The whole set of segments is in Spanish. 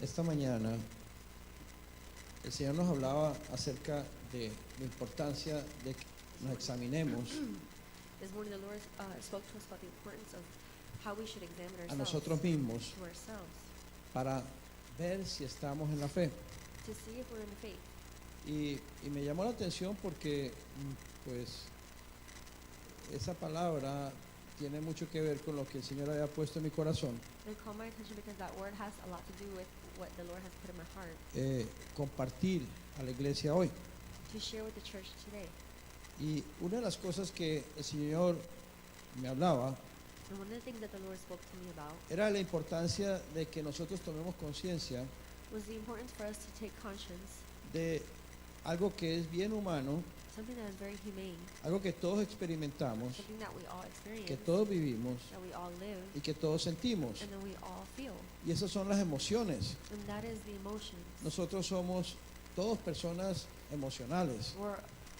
Esta mañana el Señor nos hablaba acerca de la importancia de que nos examinemos This morning the Lord spoke to us about the importance of how we should examine a ourselves, nosotros mismos to ourselves, para ver si estamos en la fe. to see if we're in the faith. Y me llamó la atención porque pues esa palabra tiene mucho que ver con lo que el Señor había puesto en mi corazón, It caught my attention because that word has a lot to do with what the Lord has put in my heart compartir a la iglesia hoy. to share with the church today. Y una de las cosas que el Señor me hablaba And one of the things that the Lord spoke to me about era la importancia de que nosotros tomemos conciencia was the importance for us to take conscience, de algo que es bien humano, something that is very humane, algo que todos experimentamos, something that we all experience, que todos vivimos that we all live, y que todos sentimos. and that we all feel. Y esas son las emociones. And that is the emotions. Nosotros somos todos personas emocionales.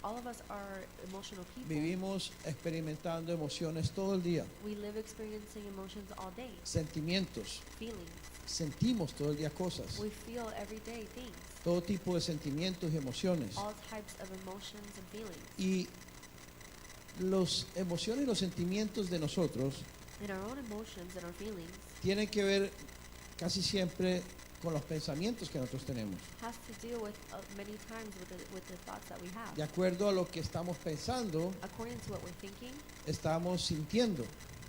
All of us are emotional people. Vivimos experimentando emociones todo el día, We live experiencing emotions all day, sentimientos. feelings. Sentimos todo el día cosas, We feel every day things, todo tipo de sentimientos y emociones. all types of emotions and feelings. Y las emociones y los sentimientos de nosotros And our own emotions and our feelings tienen que ver casi siempre con los pensamientos que nosotros tenemos. has to deal with many times with the thoughts that we have. De acuerdo a lo que estamos pensando, According to what we're thinking, estamos sintiendo.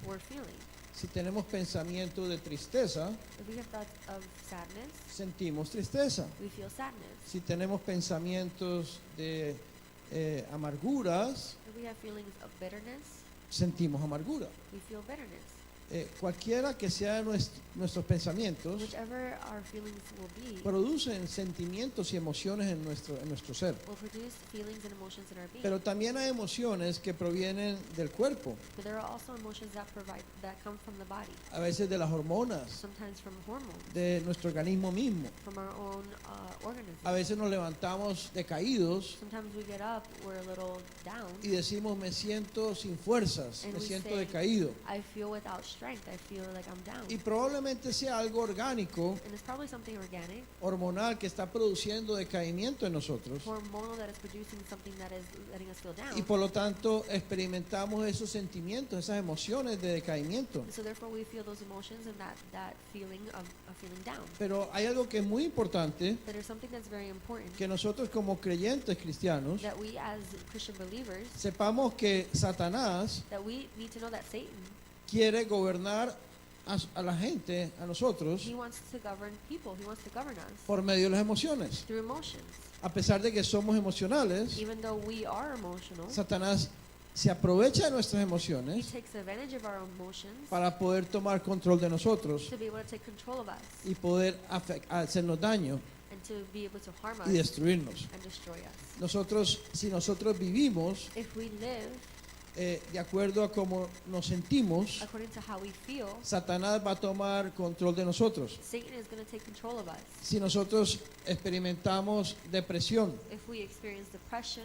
we're feeling. Si tenemos pensamientos de tristeza, If we have thoughts of sadness, sentimos tristeza. we feel sadness. Si tenemos pensamientos de amarguras, If we have feelings of bitterness, sentimos amargura. we feel bitterness. Cualquiera que sean nuestros pensamientos, Whichever our feelings will be, producen sentimientos y emociones en nuestro ser. will produce feelings and emotions in our being. Pero también hay emociones que provienen del cuerpo, But there are also emotions that come from the body, a veces de las hormonas, sometimes from hormones, de nuestro organismo mismo. from our own organism. A veces nos levantamos decaídos Sometimes we get up, we're a little down, y decimos me siento sin fuerzas, And me we siento say, decaído. I feel without strength, I feel like I'm down. Y probablemente sea algo orgánico, And it's probably something organic, hormonal, que está produciendo decaimiento en nosotros. hormonal, that is producing something that is letting us feel down. Y por lo tanto experimentamos esos sentimientos, esas emociones de decaimiento. And so therefore we feel those emotions and that feeling of feeling down. Pero hay algo que es muy importante, But there's something that's very important, que nosotros como creyentes cristianos that we as Christian believers, sepamos que Satanás that we need to know that Satan, quiere gobernar a la gente, a nosotros, he wants to govern people, he wants to govern us por medio de las emociones. through emotions. A pesar de que somos emocionales, Even though we are emotional, Satanás se aprovecha de nuestras he emociones takes advantage of our emotions para poder tomar control de nosotros to be able to take control of us y poder hacernos daño and to be able to harm y us destruirnos. and destroy us. Si nosotros vivimos If we live de acuerdo a cómo nos sentimos, according to how we feel, Satanás va a tomar control de nosotros. Satan is going to take control of us. Si nosotros experimentamos depresión, If we experience depression,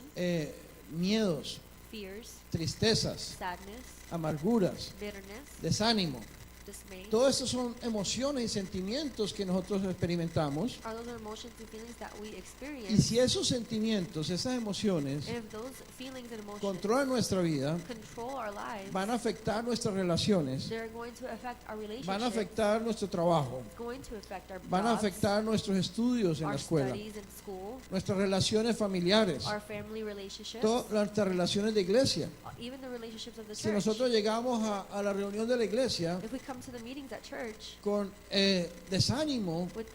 miedos, fears, tristezas, sadness, amarguras, bitterness, desánimo, dismay, todo eso son emociones y sentimientos que nosotros experimentamos. are those emotions and feelings that we Y experience. si esos sentimientos, esas emociones And if those feelings and emotions controlan nuestra vida, control our lives, van a afectar nuestras relaciones, they're going to affect our relationships, van a afectar nuestro trabajo, it's going to affect our van a jobs, afectar nuestros estudios en la our escuela, studies in school, nuestras relaciones familiares, our family relationships, todas nuestras relaciones de iglesia. even the relationships of the Si church. nosotros llegamos a la reunión de la iglesia If we come to the meetings at church con desánimo, with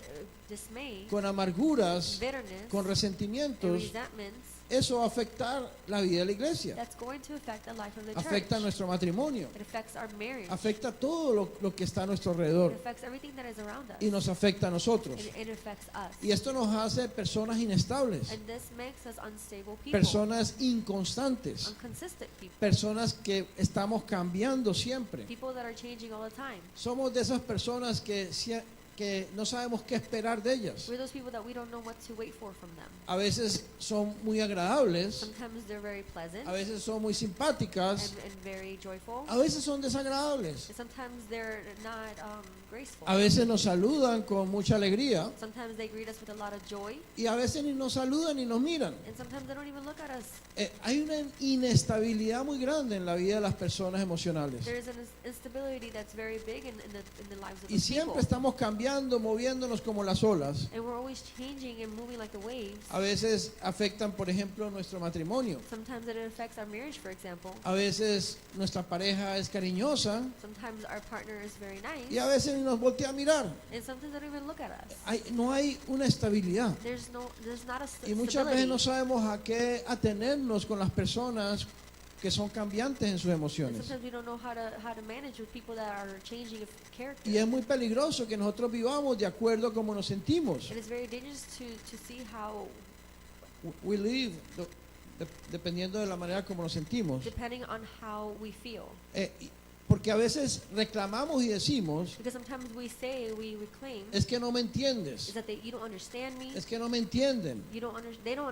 dismay, con amarguras, bitterness, con and resentimientos, resentments, eso va a afectar la vida de la iglesia, that's going to affect the life of the afecta church. nuestro matrimonio, It affects our marriage. afecta todo lo que está a nuestro It alrededor affects everything that is around us. y nos afecta a nosotros. And it affects us. Y esto nos hace personas inestables, 'And this makes us unstable people, personas inconstantes, inconsistent people, personas que estamos cambiando siempre. people that are changing all the time. Somos de esas personas que que no sabemos qué esperar de ellas. We're those people that we don't know what to wait for from them. A veces son muy agradables, Sometimes they're very pleasant a veces son muy simpáticas, and very joyful. a veces son desagradables. And sometimes they're not graceful. A veces nos saludan con mucha alegría Sometimes they greet us with a lot of joy, y a veces ni nos saludan ni nos miran. and sometimes they don't even look at us. Hay una inestabilidad muy grande en la vida de las personas emocionales. There is an instability that's very big in the lives of Y the siempre people. estamos cambiando, moviéndonos como las olas. And we're always changing and moving like the waves. A veces afectan, por ejemplo, nuestro matrimonio. Sometimes it affects our marriage, for example. A veces nuestra pareja es cariñosa Sometimes our partner is very nice, y a veces ni nos voltea a mirar. and sometimes they don't even look at us. No hay una estabilidad. There's not a Y muchas veces no stability. sabemos a qué atenernos con las personas que son cambiantes en sus And emociones. sometimes we don't know how to manage with people that are changing of character. Y es muy peligroso que nosotros vivamos de acuerdo a cómo nos sentimos. It is very dangerous to see how, We live dependiendo de la manera como nos sentimos. depending on how we feel. Porque a veces reclamamos y decimos, Because sometimes we reclaim, es que no me entiendes, is that you don't understand me, es que no me entienden, they don't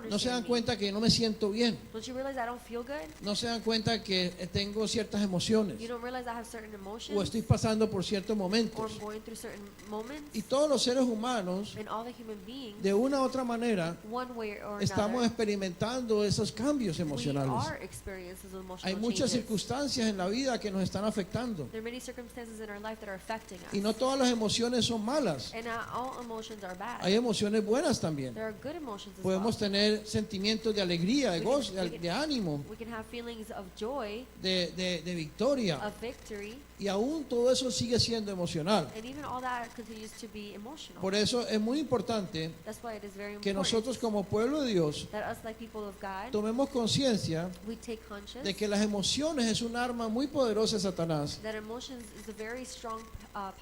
no se dan understand me. cuenta que no me siento bien, Don't you realize I don't feel good? no se dan cuenta que tengo ciertas emociones You don't realize I have certain o emotions, estoy pasando por ciertos or momentos. I'm going through certain moments, Y todos los seres humanos, and all the human beings, de una u otra manera, one way or estamos another, experimentando esos cambios we emocionales. are experiencing those emotional Hay muchas changes. circunstancias en la vida que nos están afectando. There are many circumstances in our life that are affecting us. Y no todas las emociones son malas. And not all emotions are bad. Hay emociones buenas también. There are good emotions as Podemos well. tener sentimientos de alegría, de We gozo, can- we can- de ánimo, We can have feelings of joy, de victoria. of victory, Y aún todo eso sigue siendo emocional. and even all that continues to be emotional. Por eso es muy importante That's why it is very que important nosotros como pueblo de Dios that us, like people of God, tomemos conciencia we take conscious de que las emociones es un arma muy poderosa de Satanás that emotions is a very strong,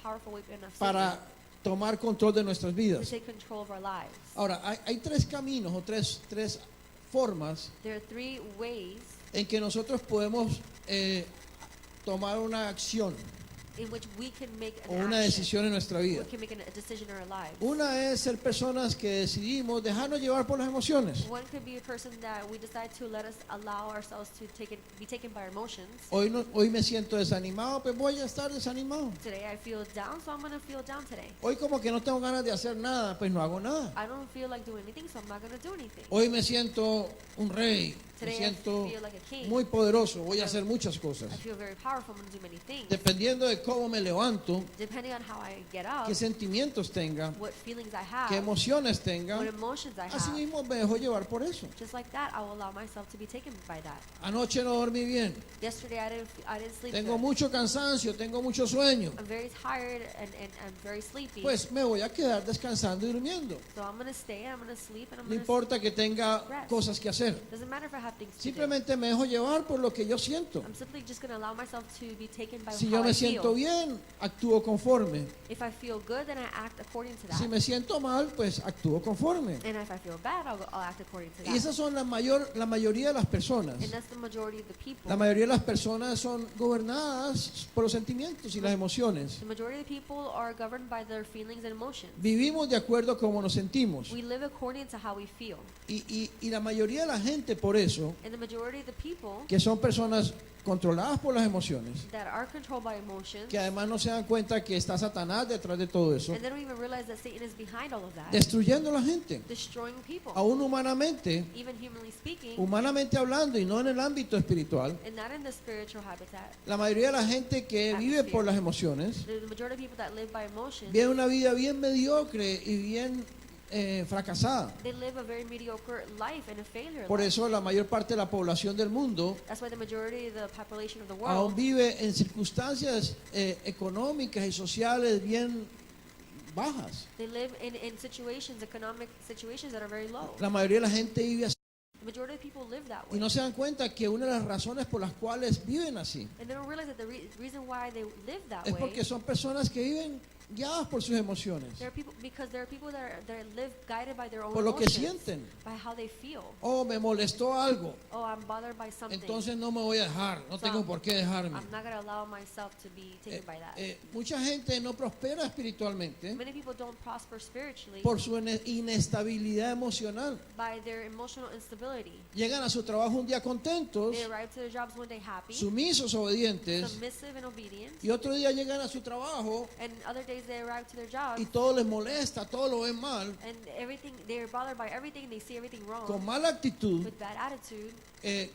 powerful weapon of para Satan tomar control de nuestras to vidas. take control of our lives. Ahora, hay tres caminos o tres formas There are three ways en que nosotros podemos tomar una acción in which we can make o an una action. decisión en nuestra vida. We can make a decision in our lives. Una es ser personas que decidimos dejarnos llevar por las emociones. One could be a person that we decide to let us allow ourselves to be taken by our emotions. Hoy me siento desanimado, pues voy a estar desanimado. Today I feel down, so I'm going to feel down today. Hoy como que no tengo ganas de hacer nada, pues no hago nada. I don't feel like doing anything, so I'm not going to do anything. Hoy me siento un rey, me Today I siento feel like a king. muy poderoso, voy a hacer muchas cosas. I feel very powerful. I'm going to do many things. Dependiendo de cómo me levanto, Depending on how I get up, qué sentimientos tenga, what feelings I have, qué emociones tenga, what emotions I así have. mismo me dejo llevar por eso. Just like that, I will allow myself to be taken by that. Anoche no dormí bien, Yesterday I didn't sleep tengo good. mucho cansancio, tengo mucho sueño. I'm very tired and I'm very sleepy. Pues me voy a quedar descansando y durmiendo. So I'm going to stay, I'm going to sleep, and I'm No going to importa que tenga cosas que hacer. Doesn't matter if I have things to do. Simplemente me dejo llevar por lo que yo siento. I'm simply just going to allow myself to be taken by Si how yo me I siento feel. bien, actúo conforme. If I feel good, then I act according to that. Si me siento mal, pues actúo conforme. And if I feel bad, I'll act according to Y that. esas son la mayoría de las personas. And that's the majority of the people. La mayoría de las personas son gobernadas por los sentimientos y las emociones. The majority of the people are governed by their feelings and emotions. Vivimos de acuerdo a cómo nos sentimos. We live according to how we feel. Y la mayoría de la gente por eso, And the majority of the people que son personas controladas por las emociones, that are controlled by emotions, que además no se dan cuenta que está Satanás detrás de todo eso, and they don't even realize that Satan is behind all of that, destruyendo a la gente, destroying people, aún humanamente, even humanly speaking, humanamente hablando y no en el ámbito espiritual. and not in the spiritual habitat. La mayoría de la gente que vive por las emociones The majority of people that live by emotions, vive una vida bien mediocre y bien fracasada. they live a very mediocre life and a failure Por life. eso la mayor parte de la población del mundo That's why the majority of the population of the aún world vive en circunstancias económicas y sociales bien bajas. they live in situations, economic situations that are very low. La mayoría de la gente vive así The majority of people live that y way. no se dan cuenta que una de las razones por las cuales viven así And they don't realize that the reason why they live that es way porque son personas que viven guiadas por sus emociones, Because there are people that live guided by their own por lo que emotions, sienten. by how they feel. Oh, me molestó algo, Oh, I'm bothered by something. entonces no me voy a dejar, no tengo por qué dejarme. I'm not going to allow myself to be taken by that. Mucha gente no prospera espiritualmente Many people don't prosper spiritually por su inestabilidad emocional. by their emotional instability. Llegan a su trabajo un día contentos, They arrive to their jobs one day happy, sumisos, obedientes, submissive and obedient, y otro día llegan a su trabajo and other days they arrive to their jobs y todo les molesta, todo lo ven mal, and everything, they're bothered by everything, they see everything wrong, con mala actitud, with bad attitude,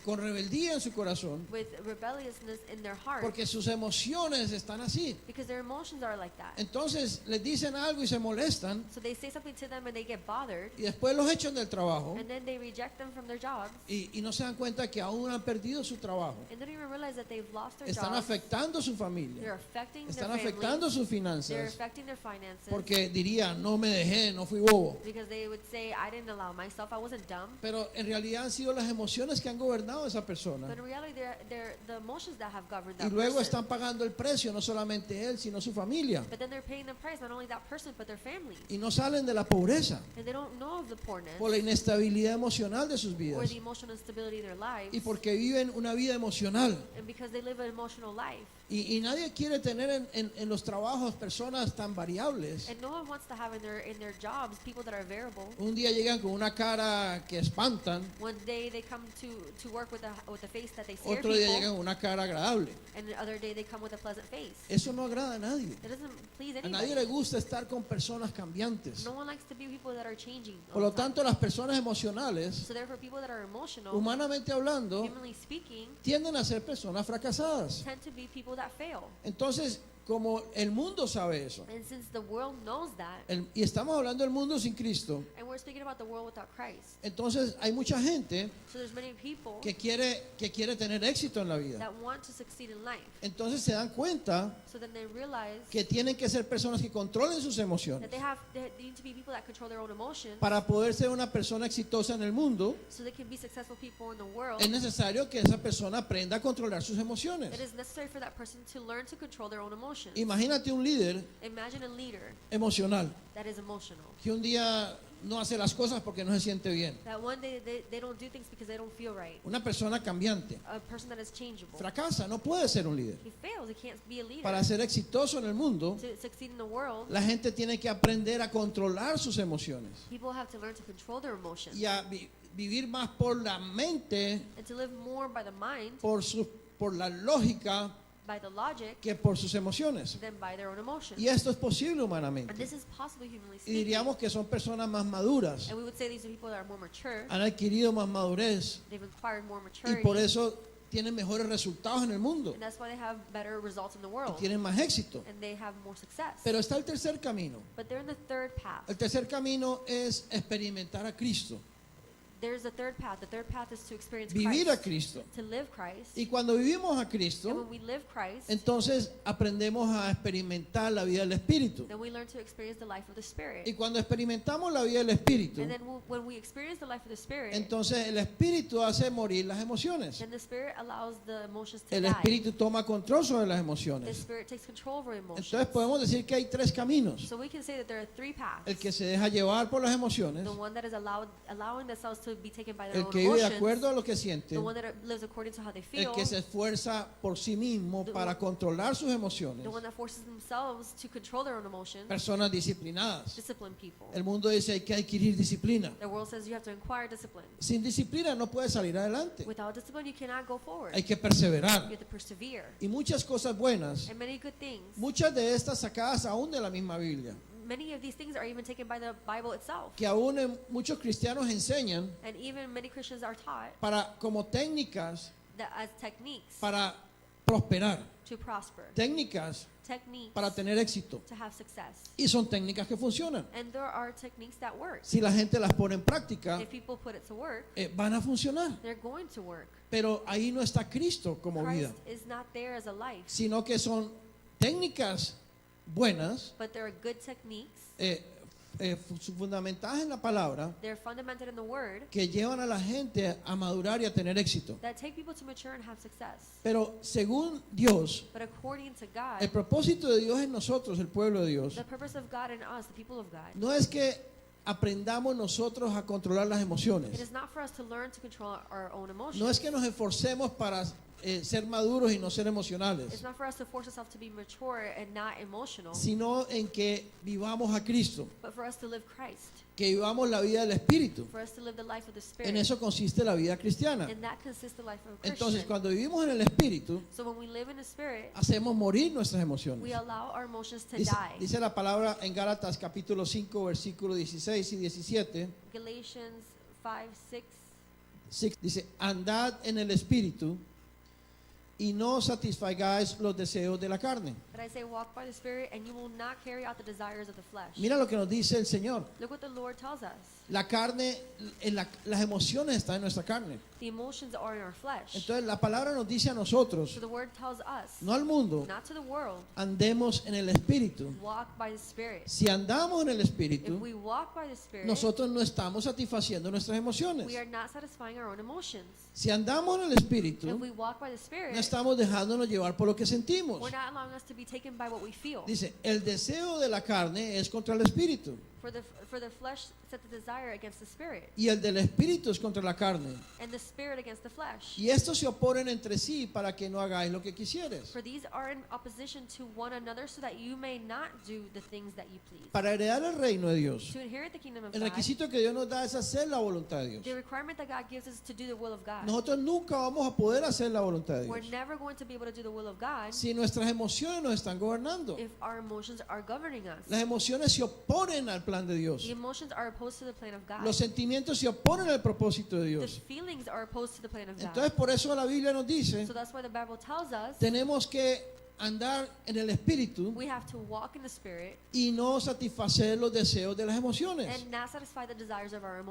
con rebeldía en su corazón, with rebelliousness in their heart, porque sus emociones están así. because their emotions are like that. Entonces les dicen algo y se molestan So they say something to them and they get bothered, y después los echan del trabajo and then they reject them from their jobs, y no se dan cuenta que aún han perdido su trabajo. and they don't even realize that they've lost their Están jobs. afectando su They're familia, affecting están their afectando family, sus they're finanzas, affecting their finances, porque dirían, no me dejé, no fui bobo. because they would say, I didn't allow myself, I wasn't dumb. Pero en realidad han sido las emociones que han gobernado a esa persona. But in reality, they're the emotions that have governed Y that luego person. están pagando el precio, no solamente él, sino su familia. But then they're paying the price, not only that person, but their families. Y no salen de la pobreza And they don't know of the poorness por la inestabilidad emocional de sus or vidas. the emotional instability in their lives. Y porque viven una vida emocional. And because they live an emotional life. Y nadie quiere tener en los trabajos personas tan variables. And no one wants to have in their jobs people that are variable. Un día llegan con una cara que espantan, One day they come to work with a face that they scare otro día people. llegan con una cara agradable. And the other day they come with a pleasant face. Eso no agrada a nadie. It doesn't please A nadie anybody. le gusta estar con personas cambiantes. No one likes to be people that are changing. all Por lo the time. tanto, las personas emocionales, So therefore, people that are emotional, humanamente hablando, humanly speaking, tienden a ser personas fracasadas. tend to be people that fail. Entonces, como el mundo sabe eso, And since the world knows that, y estamos hablando del mundo sin Cristo, and we're speaking about the world without Christ, entonces hay mucha gente so there's many people que quiere tener éxito en la vida. that want to succeed in life. Entonces se dan cuenta So then they realize que tienen que ser personas que controlen sus emociones. that they need to be people that control their own emotions, Para poder ser una persona exitosa en el mundo, so they can be successful people in the world. es necesario que esa persona aprenda a controlar sus emociones. It is necessary for that person to learn to control their own emotions. Imagínate un líder Imagine a leader emocional that is emotional. que un día no hace las cosas porque no se siente bien. That one day they don't do things because they don't feel right. Una persona cambiante A person that is changeable. fracasa, no puede ser un líder. He fails. He can't be a leader. Para ser exitoso en el mundo, To succeed in the world, la gente tiene que aprender a controlar sus emociones people have to learn to control their emotions y a vivir más por la mente, and to live more by the mind, por la lógica, by the logic, que por sus emociones. than by their own emotions. Y esto es posible And humanamente. this is possible humanly Y speaking. diríamos que son personas más maduras, And we would say these are people that are more mature. han adquirido más madurez They've acquired more y maturity. por eso tienen mejores resultados en el mundo And that's why they have better results in the y world. tienen más éxito. And they have more success. Pero está el tercer camino. But they're in the third path. El tercer camino es experimentar a Cristo, There's a third path. The third path is to experience vivir a Christ. Cristo. To live Christ. Y cuando vivimos a And Cristo, when we live Christ, entonces aprendemos a experimentar la vida del Espíritu. then we learn to experience the life of the Spirit. Y cuando experimentamos la vida del Espíritu, And then when we experience the life of the Spirit, entonces el Espíritu hace morir las emociones. then the Spirit allows the emotions to El die. Espíritu toma control sobre las The emociones. Spirit takes control over emotions. Entonces podemos decir que hay tres caminos. So we can say that there are three paths. El que se deja llevar por las emociones, The one that is allowing themselves to be taken by their el own que vive de emotions. acuerdo a lo que siente, The one that lives according to how they el feel. que se esfuerza por sí mismo para controlar sus emociones. The one that forces themselves to control their own emotions. Personas disciplinadas. Disciplined people. El mundo dice hay que adquirir disciplina. The world says you have to acquire discipline. Sin disciplina no puedes salir adelante. Without discipline, you cannot go forward. Hay que You perseverar. have to persevere. Y muchas cosas buenas, And many good things, muchas de estas sacadas aún de la misma Biblia, many of these things are even taken by the Bible itself. que aún muchos cristianos enseñan And even many Christians are taught como técnicas that as techniques para prosperar, to prosper, técnicas techniques para tener éxito. to have success. Y son técnicas que funcionan. And there are techniques that work. Si la gente las pone en práctica, If people put it to work, van a funcionar. they're going to work. Pero ahí no está Cristo como vida, Christ is not there as a life, sino que son técnicas buenas, but there are good techniques, fundamentadas en la palabra, They're fundamented in the Word que llevan a la gente a madurar y a tener éxito. that take people to mature and have success. Pero según Dios, But according to el God, propósito de Dios en nosotros, el pueblo de Dios, the purpose of God in us, the people of God, no es que aprendamos nosotros a controlar las it emociones. is not for us to learn to control our own emotions. No es que nos esforcemos para ser maduros y no ser It's emocionales, not for us to force ourselves to be mature and not emotional, sino en que vivamos a Cristo, but for us to live Christ, que vivamos la vida del Espíritu. for us to live the life of the En Spirit. eso consiste la vida cristiana. And that consists the life of a Entonces, Christian. cuando vivimos en el Espíritu, So when we live in the Spirit, hacemos morir nuestras we emociones. allow our emotions to Dice, die. dice la palabra en Gálatas capítulo 5, versículos 16 y 17. Galatians 5, 6. Dice, andad en el Espíritu y no satisfagáis los deseos de la carne. But I say, walk by the Spirit, and you will not carry out the desires of the flesh. Mira lo que nos dice el Señor. Look what the Lord tells us. La carne, las emociones están en nuestra carne. The emotions are in our flesh. Entonces la palabra nos dice a nosotros, So the Word tells us, no al mundo, not to the world, andemos en el Espíritu. walk by the Spirit. Si andamos en el If Espíritu, we walk by the Spirit, nosotros no estamos satisfaciendo nuestras emociones. we are not satisfying our own emotions. Si andamos en el Espíritu, If we walk by the Spirit, no estamos dejándonos llevar por lo que sentimos. we're not allowing us to be taken by what we feel. Dice, el deseo de la carne es contra el Espíritu For the flesh set the desire against the Spirit, y el del Espíritu es contra la carne. and the Spirit against the flesh. Y estos se oponen entre sí para que no hagáis lo que quisieres. For these are in opposition to one another, so that you may not do the things that you please. Para heredar el reino de Dios, To inherit the kingdom of el God, requisito que Dios nos da es hacer la voluntad de the Dios. requirement that God gives us to do the will of God. Nosotros nunca vamos a poder hacer la voluntad de We're Dios never going to be able to do the will of God si nuestras emociones nos están gobernando. if our emotions are governing us. Las emociones se oponen al plan de Dios. The emotions are opposed to the plan of God. Los sentimientos se oponen al propósito de The Dios. feelings are opposed to the plan of God. Entonces por eso la Biblia nos dice, So that's why the Bible tells us tenemos que andar en el Espíritu we have to walk in the Spirit y no satisfacer los deseos de las emociones. and not satisfy the desires of our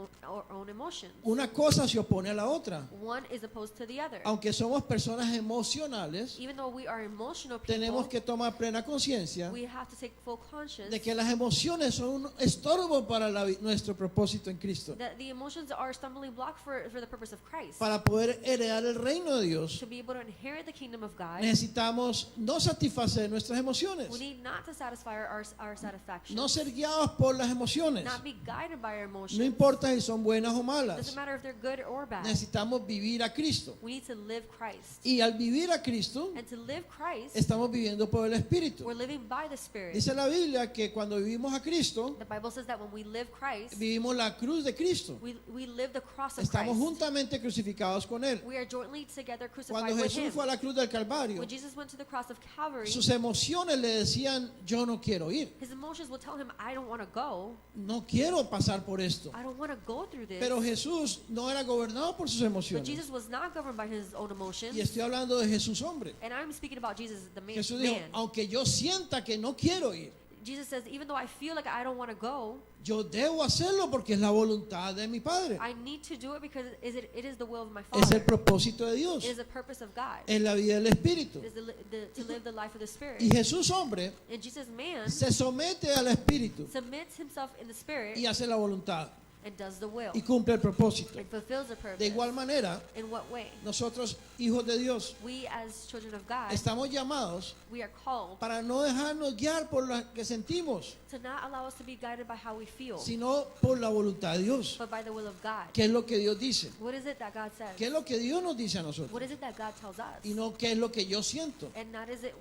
own emotions. Una cosa se opone a la otra. One is opposed to the other. Aunque somos personas emocionales, Even though we are emotional people, tenemos que tomar plena conciencia we have to take full conscience de que las emociones son un estorbo para nuestro propósito en Cristo. that the emotions are a stumbling block for the purpose of Christ. Para poder heredar el reino de Dios, To be able to inherit the kingdom of God, necesitamos no satisfacer nuestras emociones, we need not to satisfy our satisfaction, no ser guiados por las emociones. not be guided by our emotions. No importa si son buenas o Doesn't malas, matter if they're good or bad. necesitamos vivir a Cristo. We need to live Christ. Y al vivir a Cristo, And to live Christ, estamos viviendo por el Espíritu. we're living by the Spirit. Dice la Biblia que cuando vivimos a Cristo, The Bible says that when we live Christ, vivimos la cruz de Cristo. we live the cross of Estamos Christ. juntamente crucificados con Él. We are jointly together crucified Cuando with Jesús Him. fue a la cruz del Calvario, When Jesus went to the cross of Calvary, sus emociones le decían, yo no quiero ir, his emotions will tell him, I don't want to go. no quiero pasar por esto. I don't want to go through this. Pero Jesús no era gobernado por sus But emociones. Jesus was not governed by his own emotions. Y estoy hablando de Jesús hombre. And I'm speaking about Jesus, the man. Jesús dijo, aunque yo sienta que no quiero ir, Jesus says, even though I feel like I don't want to go, yo debo hacerlo porque es la voluntad de mi Padre. I need to do it because it is the will of my Es el Father. propósito de Dios. It is the purpose of God. Es la vida del Espíritu. It is to live the life of the Spirit. Y Jesús hombre And Jesus, man, se somete al Espíritu submits himself in the Spirit y hace la voluntad and does the will y cumple el propósito. and fulfills the purpose. De igual manera, In what way? nosotros, hijos de Dios, We as children of God, estamos llamados we are called para no dejarnos guiar por lo que sentimos, to not allow us to be guided by how we feel, sino por la voluntad de Dios. but by the will of God. ¿Qué es lo que Dios dice? What is it that God says? ¿Qué es lo que Dios nos dice a What nosotros? is it that God tells us? Y no qué es lo que yo siento, And not is it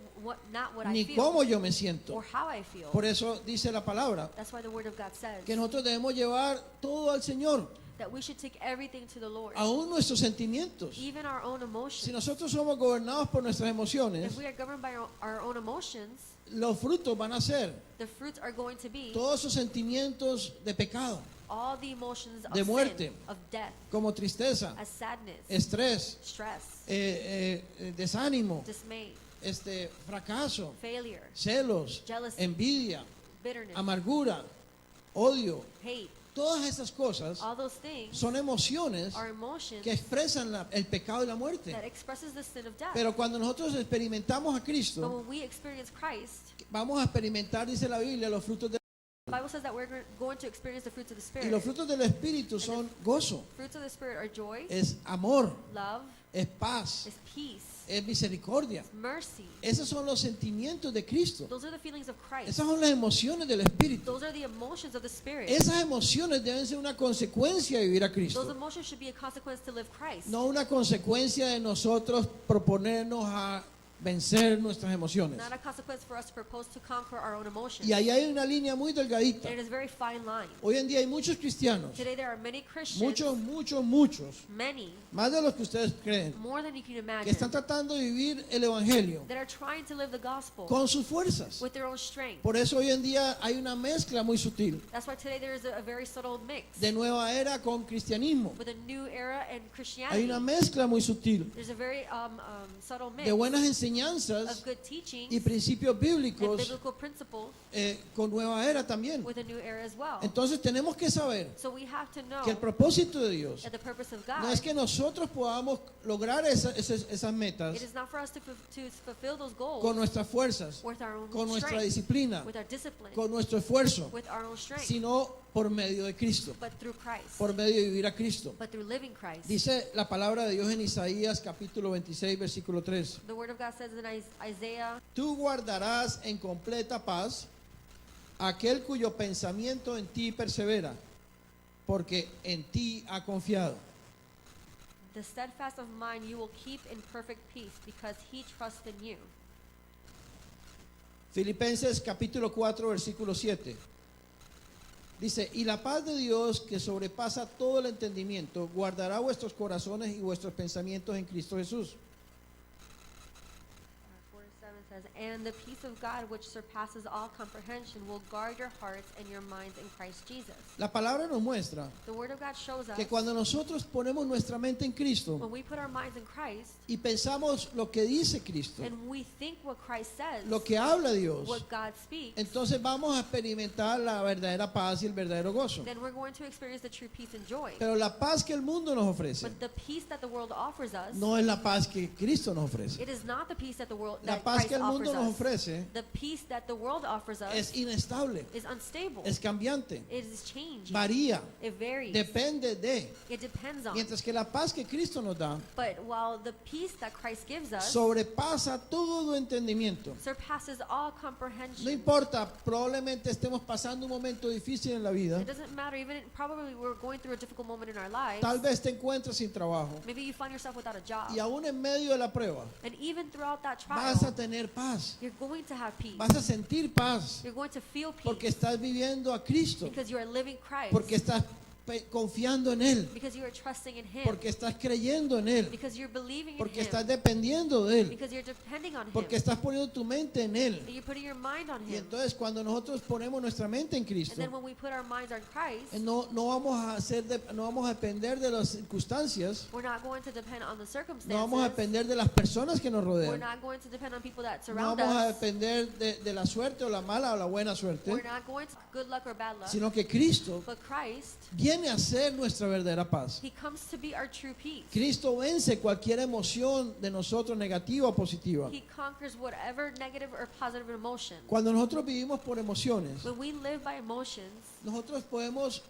not what ni I feel cómo yo me siento. or how I feel. Por eso dice la palabra That's why the Word of God says que nosotros debemos llevar todo al Señor, that we should take everything to the Lord, aún nuestros sentimientos. even our own Si emotions. nosotros somos gobernados por nuestras emociones, If we are governed by our own emotions, los frutos van a ser the fruits are going to be todos esos sentimientos de pecado, all the emotions of de muerte. sin, of death, como tristeza, as sadness, estrés, stress, desánimo, dismay, fracaso, failure, celos, jealousy, envidia, bitterness, amargura, odio. hate. Todas esas cosas All those things son emociones are emotions que expresan el pecado y la muerte. that expresses the sin of death. Pero cuando nosotros experimentamos a But Cristo, when we experience Christ, vamos a experimentar, dice la Biblia, los frutos del The Bible says that we're going to experience the fruits of the Y Spirit. los frutos del Espíritu son gozo, Fruits of the Spirit are joy, es amor, love, es paz, is peace, es misericordia. is mercy. Esos son los sentimientos de Cristo. Those are the feelings of Christ. Esas son las emociones del Espíritu. Those are the emotions of the Spirit. Esas emociones deben ser una consecuencia de vivir a Those Cristo, emotions should be a consequence to live Christ. no una consecuencia de nosotros proponernos a vencer nuestras emociones. Not a consequence for us to propose to conquer our own emotions. Y ahí hay una línea muy delgadita. And it is a very fine line. Hoy en día hay muchos cristianos, Today there are many Christians, muchos, many, más de los que ustedes creen, more than you can que imagine, están tratando de vivir el Evangelio that are trying to live the gospel con sus fuerzas. with their own strength. Por eso hoy en día hay una mezcla muy sutil That's why today there is a very subtle mix de nueva era con cristianismo. with a new era and Hay Christianity. una mezcla muy sutil There's a very subtle mix de buenas of enseñanzas good teachings y principios and bíblicos biblical principles con nueva era también. with a new era as well. Entonces tenemos que saber So we have to know que el propósito de Dios that the purpose of no God, es que nosotros podamos lograr esas metas it is not for us to fulfill those goals con nuestras fuerzas, with our own con nuestra strength, disciplina, with our discipline, con nuestro esfuerzo, with our own strength, sino por medio de Cristo, but through Christ, por medio de vivir a Cristo. but through living Christ. Dice la palabra de Dios en Isaías capítulo 26 versículo 3. The word of God says in Isaiah, Tú guardarás en completa paz aquel cuyo pensamiento en ti persevera, porque en ti ha confiado. the steadfast of mind you will keep in perfect peace because he trusts in you. Filipenses capítulo 4 versículo 7. Dice, y la paz de Dios que sobrepasa todo el entendimiento, guardará vuestros corazones y vuestros pensamientos en Cristo Jesús. 47 says, and the peace of God which surpasses all comprehension will guard your hearts and your minds in Christ Jesus. La palabra nos muestra The word of God shows us que cuando nosotros ponemos nuestra mente en Cristo when we put our minds in Christ y pensamos lo que dice Cristo, and we think what Christ says, lo que habla Dios, what God speaks, entonces vamos a experimentar la verdadera paz y el verdadero gozo. then we're going to experience the true peace and joy. Pero la paz que el mundo nos ofrece But the peace that the world offers us, no es la paz que Cristo nos ofrece. it is not the peace that the world La that paz Christ que el mundo offers nos us. ofrece The peace that the world offers us es inestable, is unstable. es cambiante, It is changing. varía, It varies. depende de. It depends on. Mientras que la paz que Cristo nos da But while the peace that Christ gives us sobrepasa todo entendimiento. surpasses all No comprehension. importa, probablemente estemos pasando un momento difícil en la vida. It doesn't matter, even probably we're going through a difficult moment in our lives. Tal vez te encuentres sin trabajo Maybe you find yourself without a job. y aún en medio de la prueba And even throughout that vas a trial, tener paz, you're going to have peace. vas a sentir paz You're going to feel peace porque estás viviendo a Cristo, because you are living Christ. porque estás confiando en Él, Because you are trusting in Him. porque estás creyendo en Él, Because you're believing in porque Him. estás dependiendo de Él, Because you're depending on Him. porque estás poniendo tu mente en Él. And you're putting your mind on Y Him. entonces cuando nosotros ponemos nuestra mente en And Cristo, then when we put our minds on Christ, no vamos a no vamos a depender de las circunstancias, we're not going to depend on the no vamos a circumstances. depender de las personas que nos We're rodean, not going to depend on people that no surround vamos a us. depender de la suerte o la mala o la buena suerte, We're not going to good luck or bad luck. sino que Cristo But Christ, viene a ser nuestra verdadera paz. He comes to be our true peace. Cristo vence cualquier emoción de nosotros negativa o positiva. He conquers whatever negative or positive emotion. Cuando nosotros vivimos por emociones, When we live by emotions, nosotros podemos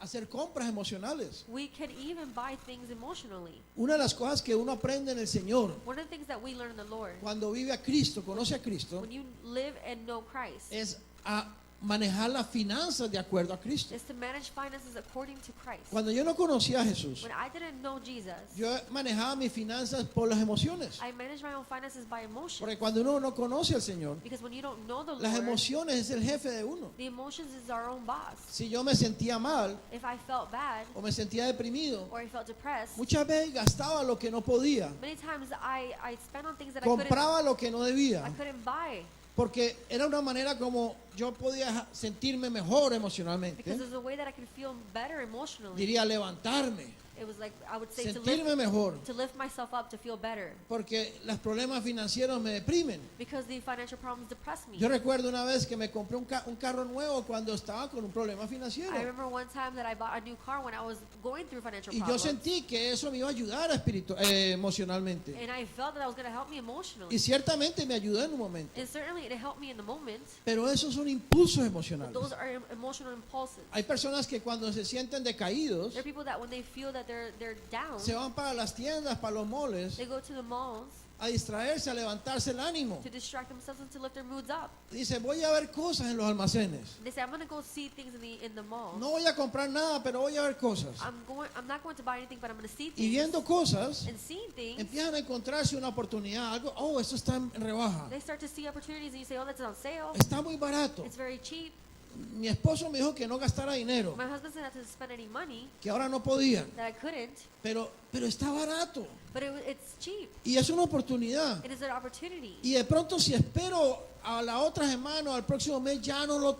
hacer compras emocionales. we can even buy things emotionally. Una de las cosas que uno aprende en el Señor, One of the things that we learn in the Lord, cuando vive a Cristo, conoce a Cristo, when you live and know Christ, es a manejar las finanzas de acuerdo a Cristo. is to manage finances according to Christ. Cuando yo no conocía a Jesús, When I didn't know Jesus, yo manejaba mis finanzas por las emociones. I managed my own finances by emotion. Porque cuando uno no conoce al Señor, Because when you don't know the las Lord, emociones es el jefe de uno. the emotions is our own boss. Si yo me sentía mal If I felt bad o me sentía deprimido, or I felt depressed, muchas veces gastaba lo que no podía, many times I spent on things that I compraba lo que no debía, couldn't buy porque era una manera como yo podía sentirme mejor because emocionalmente. there's a way that I could feel better emotionally. Diría levantarme, It was like I would say sentirme mejor, to lift myself up, to feel better, porque los problemas financieros me deprimen. because the financial problems depress me. Yo recuerdo una vez que me compré un carro nuevo cuando estaba con un problema financiero. I remember one time that I bought a new car when I was going through financial Y yo problems. sentí que eso me iba a ayudar emocionalmente. And I felt that I was going to help me emotionally. Y ciertamente me ayudó en un momento. And certainly it helped me in the moment. Pero esos son impulsos emocionales. Those are emotional impulses. Hay personas que cuando se sienten decaídos, There are people that when they feel that they're down, se van para las tiendas, para los moles, they go to the malls a distraerse, a levantarse el ánimo. to distract themselves and to lift their moods up. Dice, voy a ver cosas en los almacenes. They say, I'm going to go see things in the mall. No voy a comprar nada, pero voy a ver cosas. I'm not going to buy anything, but I'm going to see Y things. viendo cosas, And seeing things, empiezan a encontrarse una oportunidad, algo, oh, esto está en rebaja, they start to see opportunities and you say, oh, that's on sale. está muy barato. It's very cheap. Mi esposo me dijo que no gastara dinero, My husband said not to spend any money, que ahora no podía, that I couldn't, pero está barato. but it's cheap. Y es una oportunidad. It is an opportunity. Y de pronto si espero a la otra semana o al próximo mes ya no lo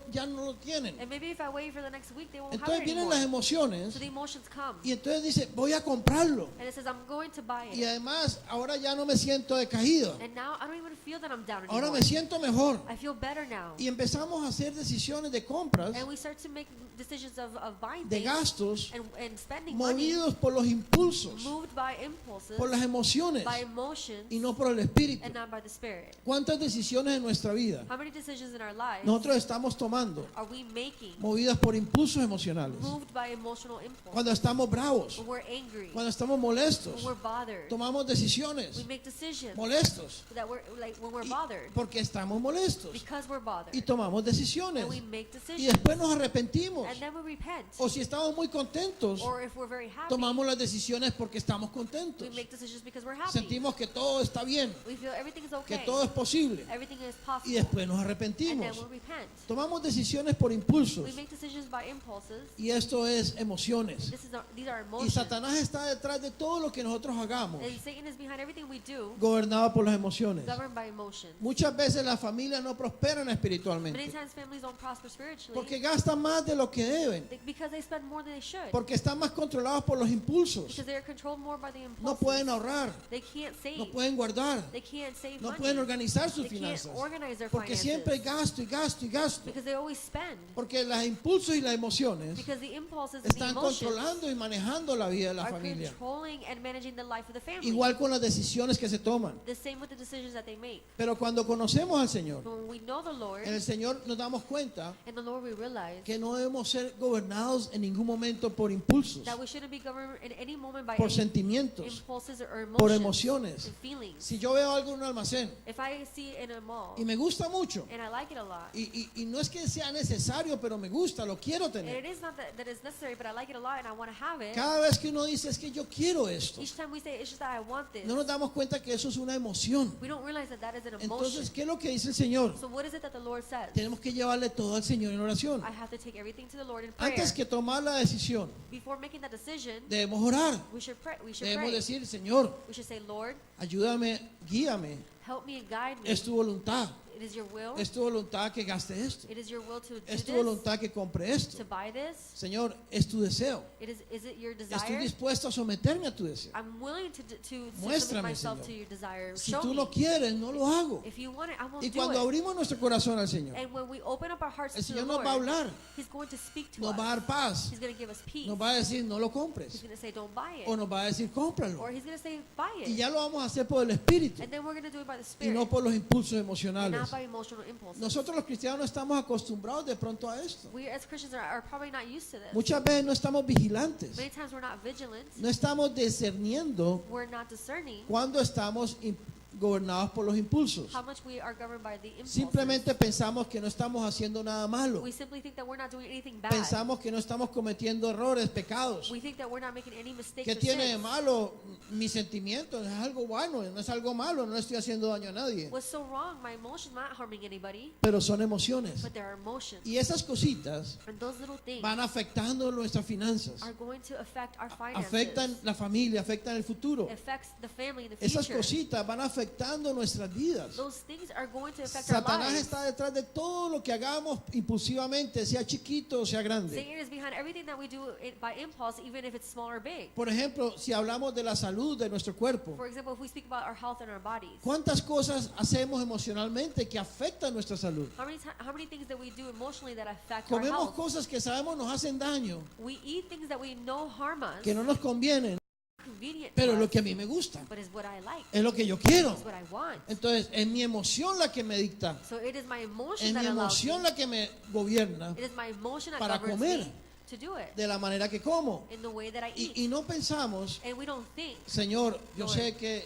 tienen. And maybe if I wait for the next week, they won't have Entonces it vienen anymore. las emociones So the emotions come. y entonces dice, voy a comprarlo. And it says, I'm going to buy Y it. además ahora ya no me siento decaído. And now I don't even feel that I'm down Ahora anymore. me siento mejor. I feel better now. Y empezamos a hacer decisiones de compras, And we start to make decisions of buying de things gastos, and spending money, movidos por los impulsos, moved by impulses, por las emociones by emotions, y no por el espíritu. and not by the Spirit. ¿Cuántas decisiones en nuestra vida How many decisions in our lives nosotros estamos tomando are we making movidas por impulsos emocionales? moved by emotional impulse? Cuando estamos bravos, When we're angry, cuando estamos molestos, when we're bothered, tomamos decisiones we make decisions molestos that we're like when we're y- bothered porque estamos molestos because we're bothered, y tomamos decisiones and we make y decisions, después nos arrepentimos. and then we repent. O si estamos muy contentos, Or if we're very happy, tomamos las decisiones porque estamos contentos. we make decisions because we're happy. Sentimos que todo está bien, We feel everything is que okay, todo es posible everything is y possible, después nos and then arrepentimos. we repent. Tomamos decisiones por impulsos We make decisions by impulses. y esto es emociones. These are Y emotions. Satanás está detrás de todo lo que nosotros hagamos, And Satan is behind everything we do, gobernado por las emociones. governed by emotions. Muchas veces las familias no prosperan Many espiritualmente times families don't prosper spiritually porque gastan más de lo que deben, because they spend more than they should. porque están más controlados por los impulsos. Because they are controlled more by the impulses. No pueden ahorrar, They can't save. no pueden guardar, They can't save no money. pueden organizar sus They can't finanzas, organize their porque finances. siempre hay gasto y gasto y gasto. Because they always spend. Porque los impulsos y las emociones Because the impulses and the están emotions controlando y manejando la vida de la are familia. controlling and managing the life of the family. Igual con las decisiones que se toman. The same with the decisions that they make. Pero cuando conocemos al Señor, But when we know the Lord, en el Señor nos damos cuenta in the Lord we realize que no debemos ser gobernados en ningún momento por impulsos, that we shouldn't be governed in any moment by por any sentimientos, impulses or por emotions emociones. and feelings. Si yo veo algo en un almacén If I see in a mall y me gusta mucho, and I like it a lot, y no es que sea necesario, pero me gusta, lo quiero and tener. it is not that it's necessary, but I like it a lot and I want to have it, Cada vez que uno dice es que yo quiero esto, each time we say it's just that I want this, no nos damos cuenta que eso es una emoción. we don't realize that that is an emotion. Entonces, ¿qué es lo que dice el Señor? So what is it that the Lord says? Tenemos que llevarle todo al Señor en oración. I have to take everything to the Lord in prayer. Antes que tomar la decisión, Before making that decision, debemos orar. we should pray. We should Debemos pray. decir, Señor, We should say, Lord, ayúdame, guíame. help me and guide me. Es tu voluntad. It is your will. Es tu voluntad que gaste esto. It is your will to do Es tu this, voluntad que compre esto. to buy this. Señor, es tu deseo. Is it your Estoy desire? dispuesto a someterme a tu deseo. I'm willing to submit Muéstrame, myself Señor. to your desire. Si Show tú me. lo quieres, no lo hago. If you want it, I won't Y do cuando it. abrimos nuestro corazón al Señor, And when we open up our hearts el to the Señor nos Lord, va a hablar, He's going to speak to nos us. va a dar paz, He's going to give us peace. nos va a decir, no lo He's compres. going to say, don't buy it. O nos va a decir, cómpralo. Or He's going to say, buy Y it. ya lo vamos a hacer por el Espíritu And then we're going to do it by the y Spirit. no por los impulsos And emocionales. not by emotional impulses. Nosotros los cristianos no estamos acostumbrados de pronto a esto. We as Christians are probably not used to this. Muchas veces no estamos vigilantes, Many times we're not vigilant. no estamos discerniendo We're not discerning cuando estamos gobernados por los impulsos. how much we are governed by the impulses. Simplemente pensamos que no estamos haciendo nada malo. We simply think that we're not doing anything bad. Pensamos que no estamos cometiendo errores, pecados. We think that we're not making any mistakes ¿Qué or tiene de sins. malo mis sentimientos? Es algo bueno, no es algo malo, no estoy haciendo daño a nadie. What's so wrong? My emotions not harming anybody, Pero son emociones. but there are emotions. Y esas cositas And those little things van afectando nuestras finanzas. are going to affect our finances. Afectan la familia, afectan el futuro. Affects the family in the Esas future. cositas van a afectar afectando nuestras vidas. those things are going to affect our Satanás lives. está detrás de todo lo que hagamos impulsivamente, sea chiquito o sea grande. Satan is behind everything that we do by impulse, even if it's small or big. Por ejemplo, si hablamos de la salud de nuestro cuerpo, For example, if we speak about our health and our bodies, ¿cuántas cosas hacemos emocionalmente que afectan nuestra salud? how many things that we do emotionally that affect our Comemos health? cosas que sabemos nos hacen daño, We eat things that we know harm us, que no nos convienen, convenient pero to es lo us, que a mí me gusta, but it's what I like, es lo que yo quiero. it's what I want. Entonces, es mi emoción la que me dicta, So it is my emotion es that mi allows me. emoción la que me gobierna It is my emotion that para governs comer me to do it de la manera que como. in the way that I eat. Y no pensamos, And we don't think, Señor, yo Lord, sé que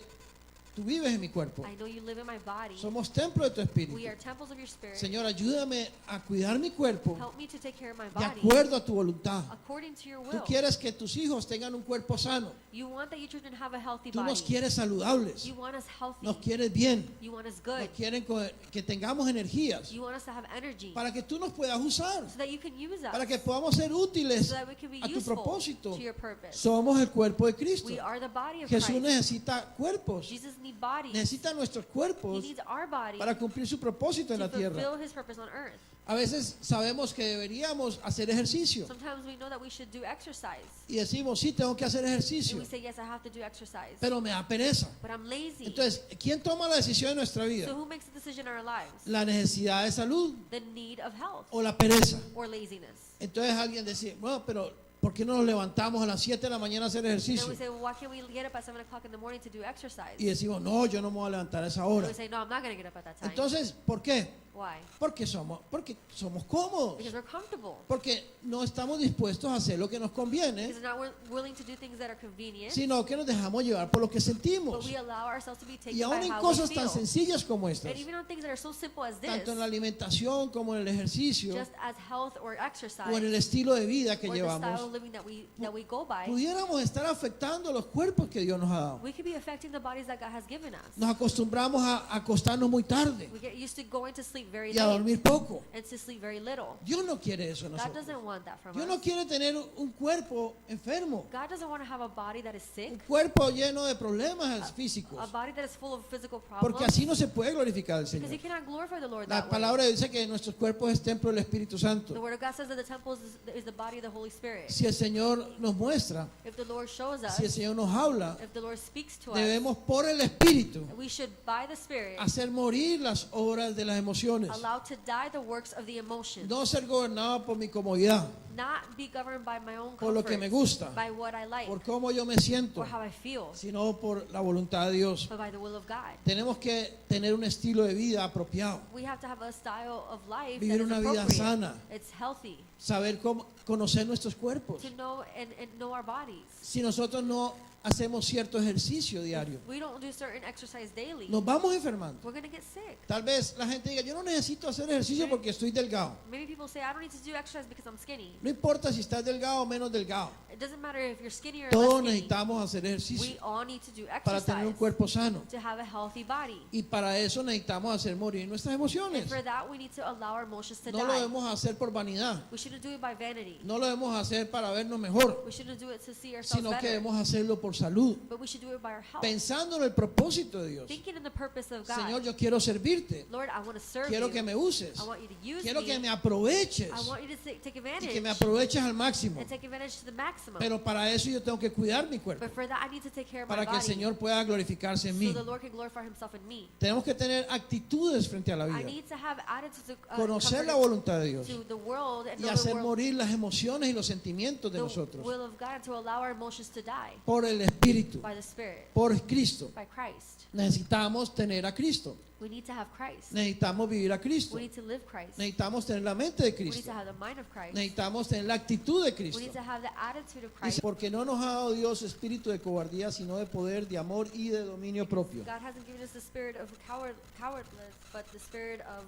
tú vives en mi cuerpo. I know you live in my body. Somos templo de tu espíritu. We are temples of your spirit. Señor, ayúdame a cuidar mi cuerpo Help me to take care of my de body acuerdo a tu voluntad. according to your Tú will. quieres que tus hijos tengan un cuerpo sano. You want that your children have a healthy Tú body. nos quieres saludables. You want us healthy. Nos quieres bien. You want us Nos good. quieren que tengamos energías You want us to have energy para que tú nos puedas usar, so that you can use us, para que podamos ser útiles so that we can be a tu useful propósito. to your purpose. Somos el cuerpo de Cristo. We are the body of Jesús Christ. necesita cuerpos. Jesus needs bodies. Necesita nuestros He cuerpos needs our body para cumplir su propósito en to la tierra. fulfill his purpose on earth. A veces sabemos que deberíamos hacer ejercicio Sometimes we know that we should do exercise. y decimos, sí, tengo que hacer And ejercicio, we say, yes, I have to do exercise. pero me da pereza. But I'm lazy. Entonces, ¿quién toma la decisión en nuestra So vida? who makes the decision in our lives? ¿La necesidad de salud The need of health o la pereza? or laziness? Entonces alguien decía, bueno, pero ¿por qué no nos levantamos a las 7 de la mañana a hacer And ejercicio? we say, well, why can't we get up at 7 o'clock in the morning to do exercise? Y decimos, no, yo no me voy a levantar a esa And hora. we say, no, I'm not going to get up at that time. Entonces, ¿por qué? Why? Porque somos cómodos. Because we're comfortable. Porque no estamos dispuestos a hacer lo que nos conviene, Because we're not willing to do things that are convenient. sino que nos dejamos llevar por lo que But sentimos. we allow ourselves to be taken Y aún by en how cosas we tan feel. sencillas como estas, And even on things that are so simple as this, tanto en la alimentación como en el ejercicio just as health or exercise, o en el estilo de vida que or the style llevamos, of living that we go by, pudiéramos estar afectando los cuerpos que Dios nos ha dado. we could be affecting the bodies that God has given us. Nos acostumbramos a acostarnos muy tarde We get used to going to sleep very y a late dormir poco. and to sleep very little. Dios no quiere eso en God nosotros. doesn't want that from Dios us. no quiere tener un cuerpo enfermo, God doesn't want to have a body that is sick, un cuerpo lleno de problemas físicos, a body that is full of physical porque problems, así no se puede glorificar al because Señor. you cannot glorify the Lord La that way. palabra dice que nuestros cuerpos es templo del Espíritu The Santo. Word of God says that the temple is the body of the Holy Spirit. Si el Señor nos muestra, If the Lord shows us, si el Señor nos habla, if the Lord speaks to us, debemos por el Espíritu we should, by the Spirit, hacer morir las obras de las emociones, allow to die the works of the emotions, no ser gobernado por mi comodidad, not be governed by my own por lo que me comfort, gusta, by what I like, por cómo yo me siento, or how I feel, sino por la voluntad de Dios. but by the will of God. Tenemos que tener un estilo de vida apropiado, We have to have a style of life vivir that is una vida appropriate. sana, It's healthy saber cómo conocer nuestros cuerpos. to know and know our bodies. Si nosotros no hacemos cierto ejercicio diario, We don't do certain exercise daily, nos vamos enfermando. we're going to get sick. Tal vez la gente diga, yo no necesito hacer ejercicio porque estoy delgado. Many people say, I don't need to do exercise because I'm skinny. No importa si estás delgado o menos delgado. It doesn't matter if you're skinny or Todos less skinny. necesitamos hacer We ejercicio all need to do para tener un exercise cuerpo sano. to have a healthy body. Y para eso necesitamos hacer morir nuestras And emociones. for that, we need to allow our emotions to No lo die. debemos hacer por vanidad. We shouldn't do it by vanity. No lo debemos hacer para vernos mejor, We shouldn't do it to see ourselves sino que better. debemos hacerlo por salud, But we should do it by our health. pensando en el propósito de Dios. Thinking in the purpose of God. Señor, yo quiero servirte. Lord, I want to serve Quiero you. que me uses. I want you to use Quiero que me. me aproveches I want you to take y advantage que me aproveches al máximo. and take advantage to the maximum. Pero para eso yo tengo que cuidar mi cuerpo, But for that, I need to take care of my para que el body Señor pueda glorificarse en so mí. the Lord can glorify Himself in me. Tenemos que tener actitudes frente a la I vida, need to have attitudes of conocer la comfort voluntad de Dios to the world and y know hacer the world, morir las emociones y los sentimientos de the nosotros will of God, and to allow our emotions to die por el Espíritu, by the Spirit, por Cristo. by Christ. Necesitamos tener a Cristo, We need to have Christ. necesitamos vivir a Cristo, We need to live Christ. necesitamos tener la mente de We need to Cristo, have the mind of Christ. necesitamos tener la actitud de We Cristo. need to have the attitude of Dice, Christ. porque no nos ha dado Dios espíritu de cobardía, sino de poder, de amor y de dominio propio. God hasn't given us the spirit of cowardness, but the spirit of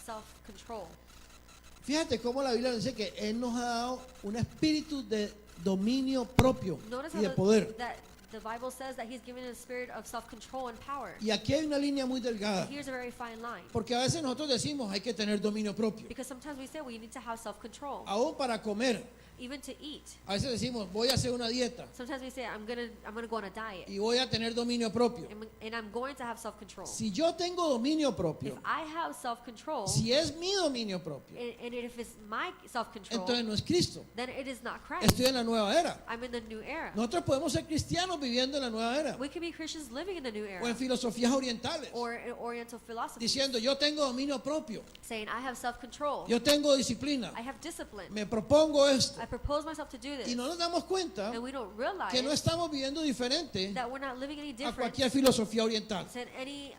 self-control. Fíjate cómo la Biblia dice que Él nos ha dado un espíritu de dominio propio Notice y de how poder. that the Bible says that He's given a spirit of self-control and power. Y aquí hay una línea muy delgada, Here's a very fine line. porque a veces nosotros decimos hay que tener dominio propio, Because sometimes we say we need to have self-control, aún para comer. even to eat. A veces decimos voy a hacer una dieta Sometimes we say I'm gonna go on a diet, y voy a tener dominio propio. and I'm going to have self-control. Si yo tengo dominio If propio, I have self-control, si es mi dominio propio, and if it's my self-control, entonces no es Cristo. then it is not Christ. Estoy en la nueva era. I'm in the new era. Nosotros podemos ser cristianos viviendo en la nueva era We can be Christians living in the new o en era, filosofías orientales, or in Oriental philosophy, diciendo yo tengo dominio propio, saying I have self-control, yo tengo disciplina, I have discipline, me propongo esto. I propose myself to do Y this, no nos damos cuenta and we don't realize que no estamos viviendo diferente that we're not living any a different cualquier filosofía oriental. than any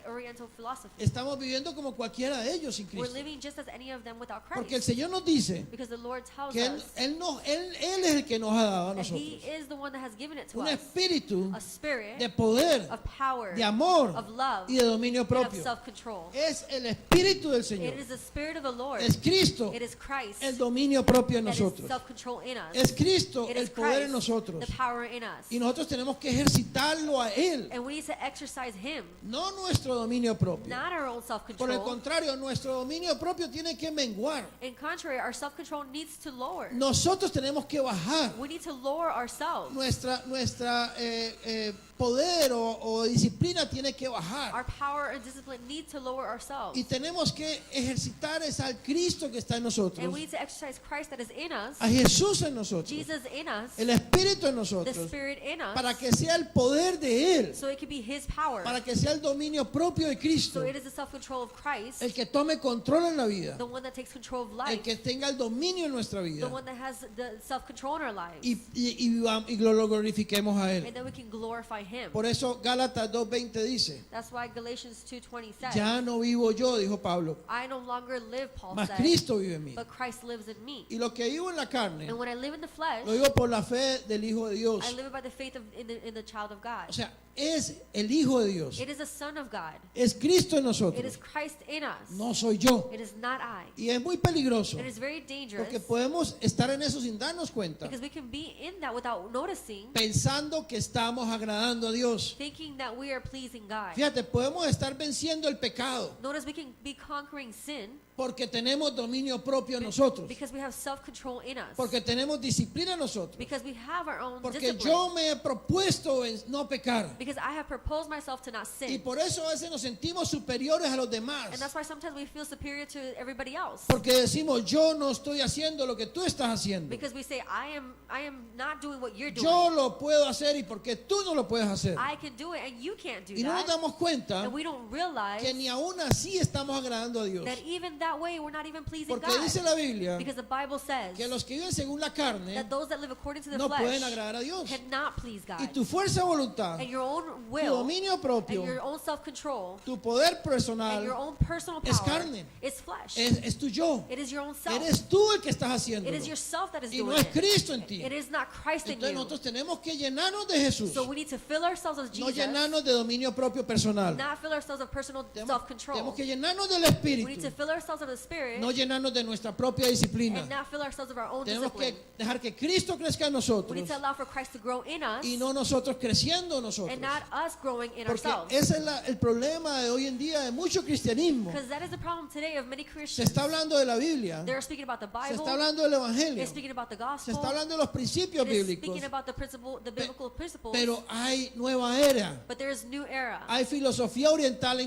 Oriental philosophy. Estamos viviendo como cualquiera de ellos sin We're Cristo. living just as any of them without Porque el Christ, Señor nos dice because the Lord tells que us él es el que nos ha dado a that He nosotros is the one that has given it to un us, espíritu a spirit de poder, of power, de amor of love, y de dominio and of propio. self-control. Es el espíritu del Señor. It is the spirit of the Lord. Es Cristo It is Christ el dominio propio en that is nosotros. self-control in us. Es Cristo It el is poder en Christ, nosotros. the power in us. Y nosotros tenemos que ejercitarlo a Él, And we need to exercise Him, no nuestro dominio propio. not our own Por el self-control. contrario, nuestro dominio propio tiene que menguar. In contrary, our self-control needs to lower. Nosotros tenemos que bajar. We need to lower ourselves. Nuestra poder o disciplina tiene que bajar. Our power and discipline need to lower ourselves. Y tenemos que ejercitar esa al Cristo que está en And nosotros, we need to exercise Christ that is in us, a Jesús en nosotros, Jesus in us, el Espíritu en the nosotros, Spirit in us, para que sea el poder de Él, so it can be His power. para que sea el dominio propio de Cristo, So it is the self-control of Christ, el que tome control en la vida, the one that takes control of el life, que tenga el dominio en nuestra the vida one that has the self-control in our lives, y lo glorifiquemos a Él. and then we can glorify Him. Por eso Gálatas 2:20 dice, That's why Galatians 2:20 says, ya no vivo yo, dijo Pablo, I no longer live, Paul mas said, Cristo vive en mí. but Christ lives in me. Y lo que vivo en la carne, And when I live in the flesh, lo digo por la fe del Hijo de Dios. I live it by the faith in the child of God. O sea, es el Hijo de Dios. It is the Son of God. Es Cristo en It is nosotros. Christ in us. No soy yo. It is not I. Y es muy peligroso It is very dangerous porque podemos estar en eso sin darnos cuenta, because we can be in that without noticing, pensando que estamos agradando a Dios. thinking that we are pleasing God. Fíjate, podemos estar venciendo el pecado Notice we can be conquering sin porque tenemos dominio propio nosotros, because we have self-control in us. porque tenemos disciplina nosotros, Because we have our own porque discipline. yo me he propuesto en no pecar. Because I have proposed myself to not Y sin. por eso a veces nos sentimos superiores a los demás, And that's why sometimes we feel superior to everybody else. porque decimos yo no estoy haciendo lo que tú estás haciendo. Because we say, I am not doing what you're doing. Yo lo puedo hacer y porque tú no lo puedes hacer. I can do it and you can't do Y no nos that. damos cuenta And we don't realize que ni aún así estamos agradando a Dios. that even that way we're not even pleasing Porque God. dice la Biblia Because the Bible says que los que viven según la carne that those that live according to the no pueden flesh agradar a Dios. cannot please God. Y tu fuerza de voluntad, And your own tu will dominio and propio, your own self-control tu poder and your personal own personal es power carne. is flesh. es tu yo. It is your own self. Eres tú el que estás It haciéndolo. is yourself that is Y doing no es it. Cristo en ti. It is not Christ in Entonces you. nosotros tenemos que llenarnos de Jesús, So we need to fill ourselves of no Jesus, llenarnos de dominio propio personal. not fill ourselves of personal Tenemos self-control. que llenarnos del We need Espíritu, to fill ourselves of the Spirit no llenarnos de nuestra propia disciplina. and not fill ourselves of our own Tenemos discipline. que dejar que Cristo crezca en We nosotros need to allow for Christ to grow in us y no nosotros creciendo en nosotros. and not us growing in Porque ourselves. ese es el problema de hoy en día de mucho cristianismo. Because that is the problem today of many Se Christians. está hablando de la Biblia, They're speaking about the se Bible, está hablando del Evangelio, they're speaking about the se gospel, está hablando de los principios they're bíblicos, speaking about the biblical principles, pero hay nueva era, but there is new era. hay filosofía oriental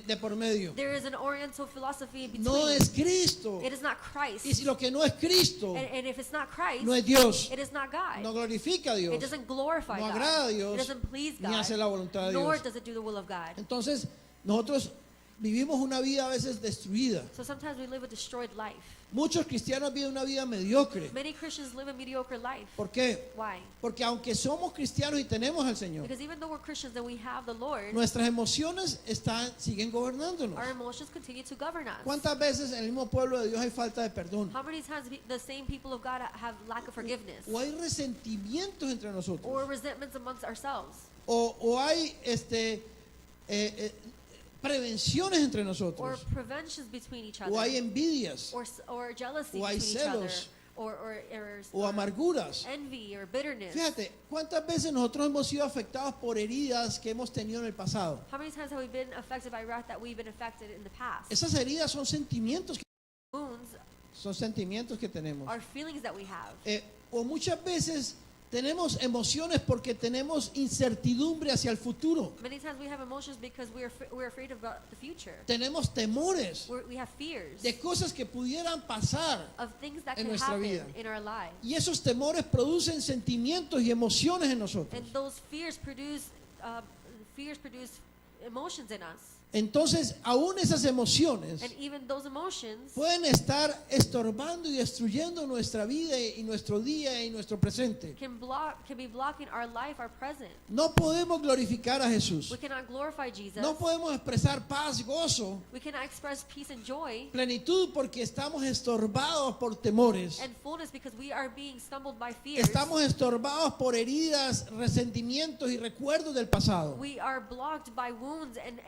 de por medio. There is an oriental philosophy in between. No es Cristo. It is not Christ. Y si lo que no es Cristo And if it's not Christ, no es Dios, it is not God. no glorifica a It Dios, doesn't glorify no God. agrada a Dios, It doesn't please ni God. hace la voluntad de Nor Dios. does it do the will of God. Entonces, nosotros vivimos una vida a veces destruida. So sometimes we live a destroyed life. Muchos cristianos viven una vida mediocre. Many Christians live a mediocre life. ¿Por qué? Why? Porque aunque somos cristianos y tenemos al Señor, Because even though we're Christians and we have the Lord, nuestras emociones siguen gobernándonos. our emotions continue to govern us. ¿Cuántas veces en el mismo pueblo de Dios hay falta de perdón? How many times the same people of God have lack of forgiveness O hay resentimientos entre or nosotros. resentments amongst ourselves? O hay prevenciones entre Or nosotros. preventions between each O hay other? envidias. Or jealousy O hay between each other? celos. o amarguras. envy or bitterness. Fíjate, ¿cuántas veces nosotros hemos sido afectados por heridas que hemos tenido en el pasado? How many times have we been affected by wrath that we've been affected in the past? Esas heridas son sentimientos Wounds que tenemos. are feelings that we have. O muchas veces tenemos emociones porque tenemos incertidumbre hacia el futuro. Many times we have emotions because we're afraid about the future. Tenemos temores We have fears de cosas que pudieran pasar. of things that en can nuestra happen vida. in our lives. Y esos temores producen sentimientos y emociones en nosotros. And those fears produce emotions in us. Entonces, aún esas emociones And even those emotions pueden estar estorbando y destruyendo nuestra vida y nuestro día y nuestro presente. can be blocking our life, our present. No podemos glorificar a Jesús. We cannot glorify Jesus. No podemos expresar paz, gozo, We cannot express peace and joy plenitud porque estamos estorbados por temores. and fullness because we are being stumbled by fears. Estamos estorbados por heridas, resentimientos y recuerdos del pasado. We are blocked by wounds and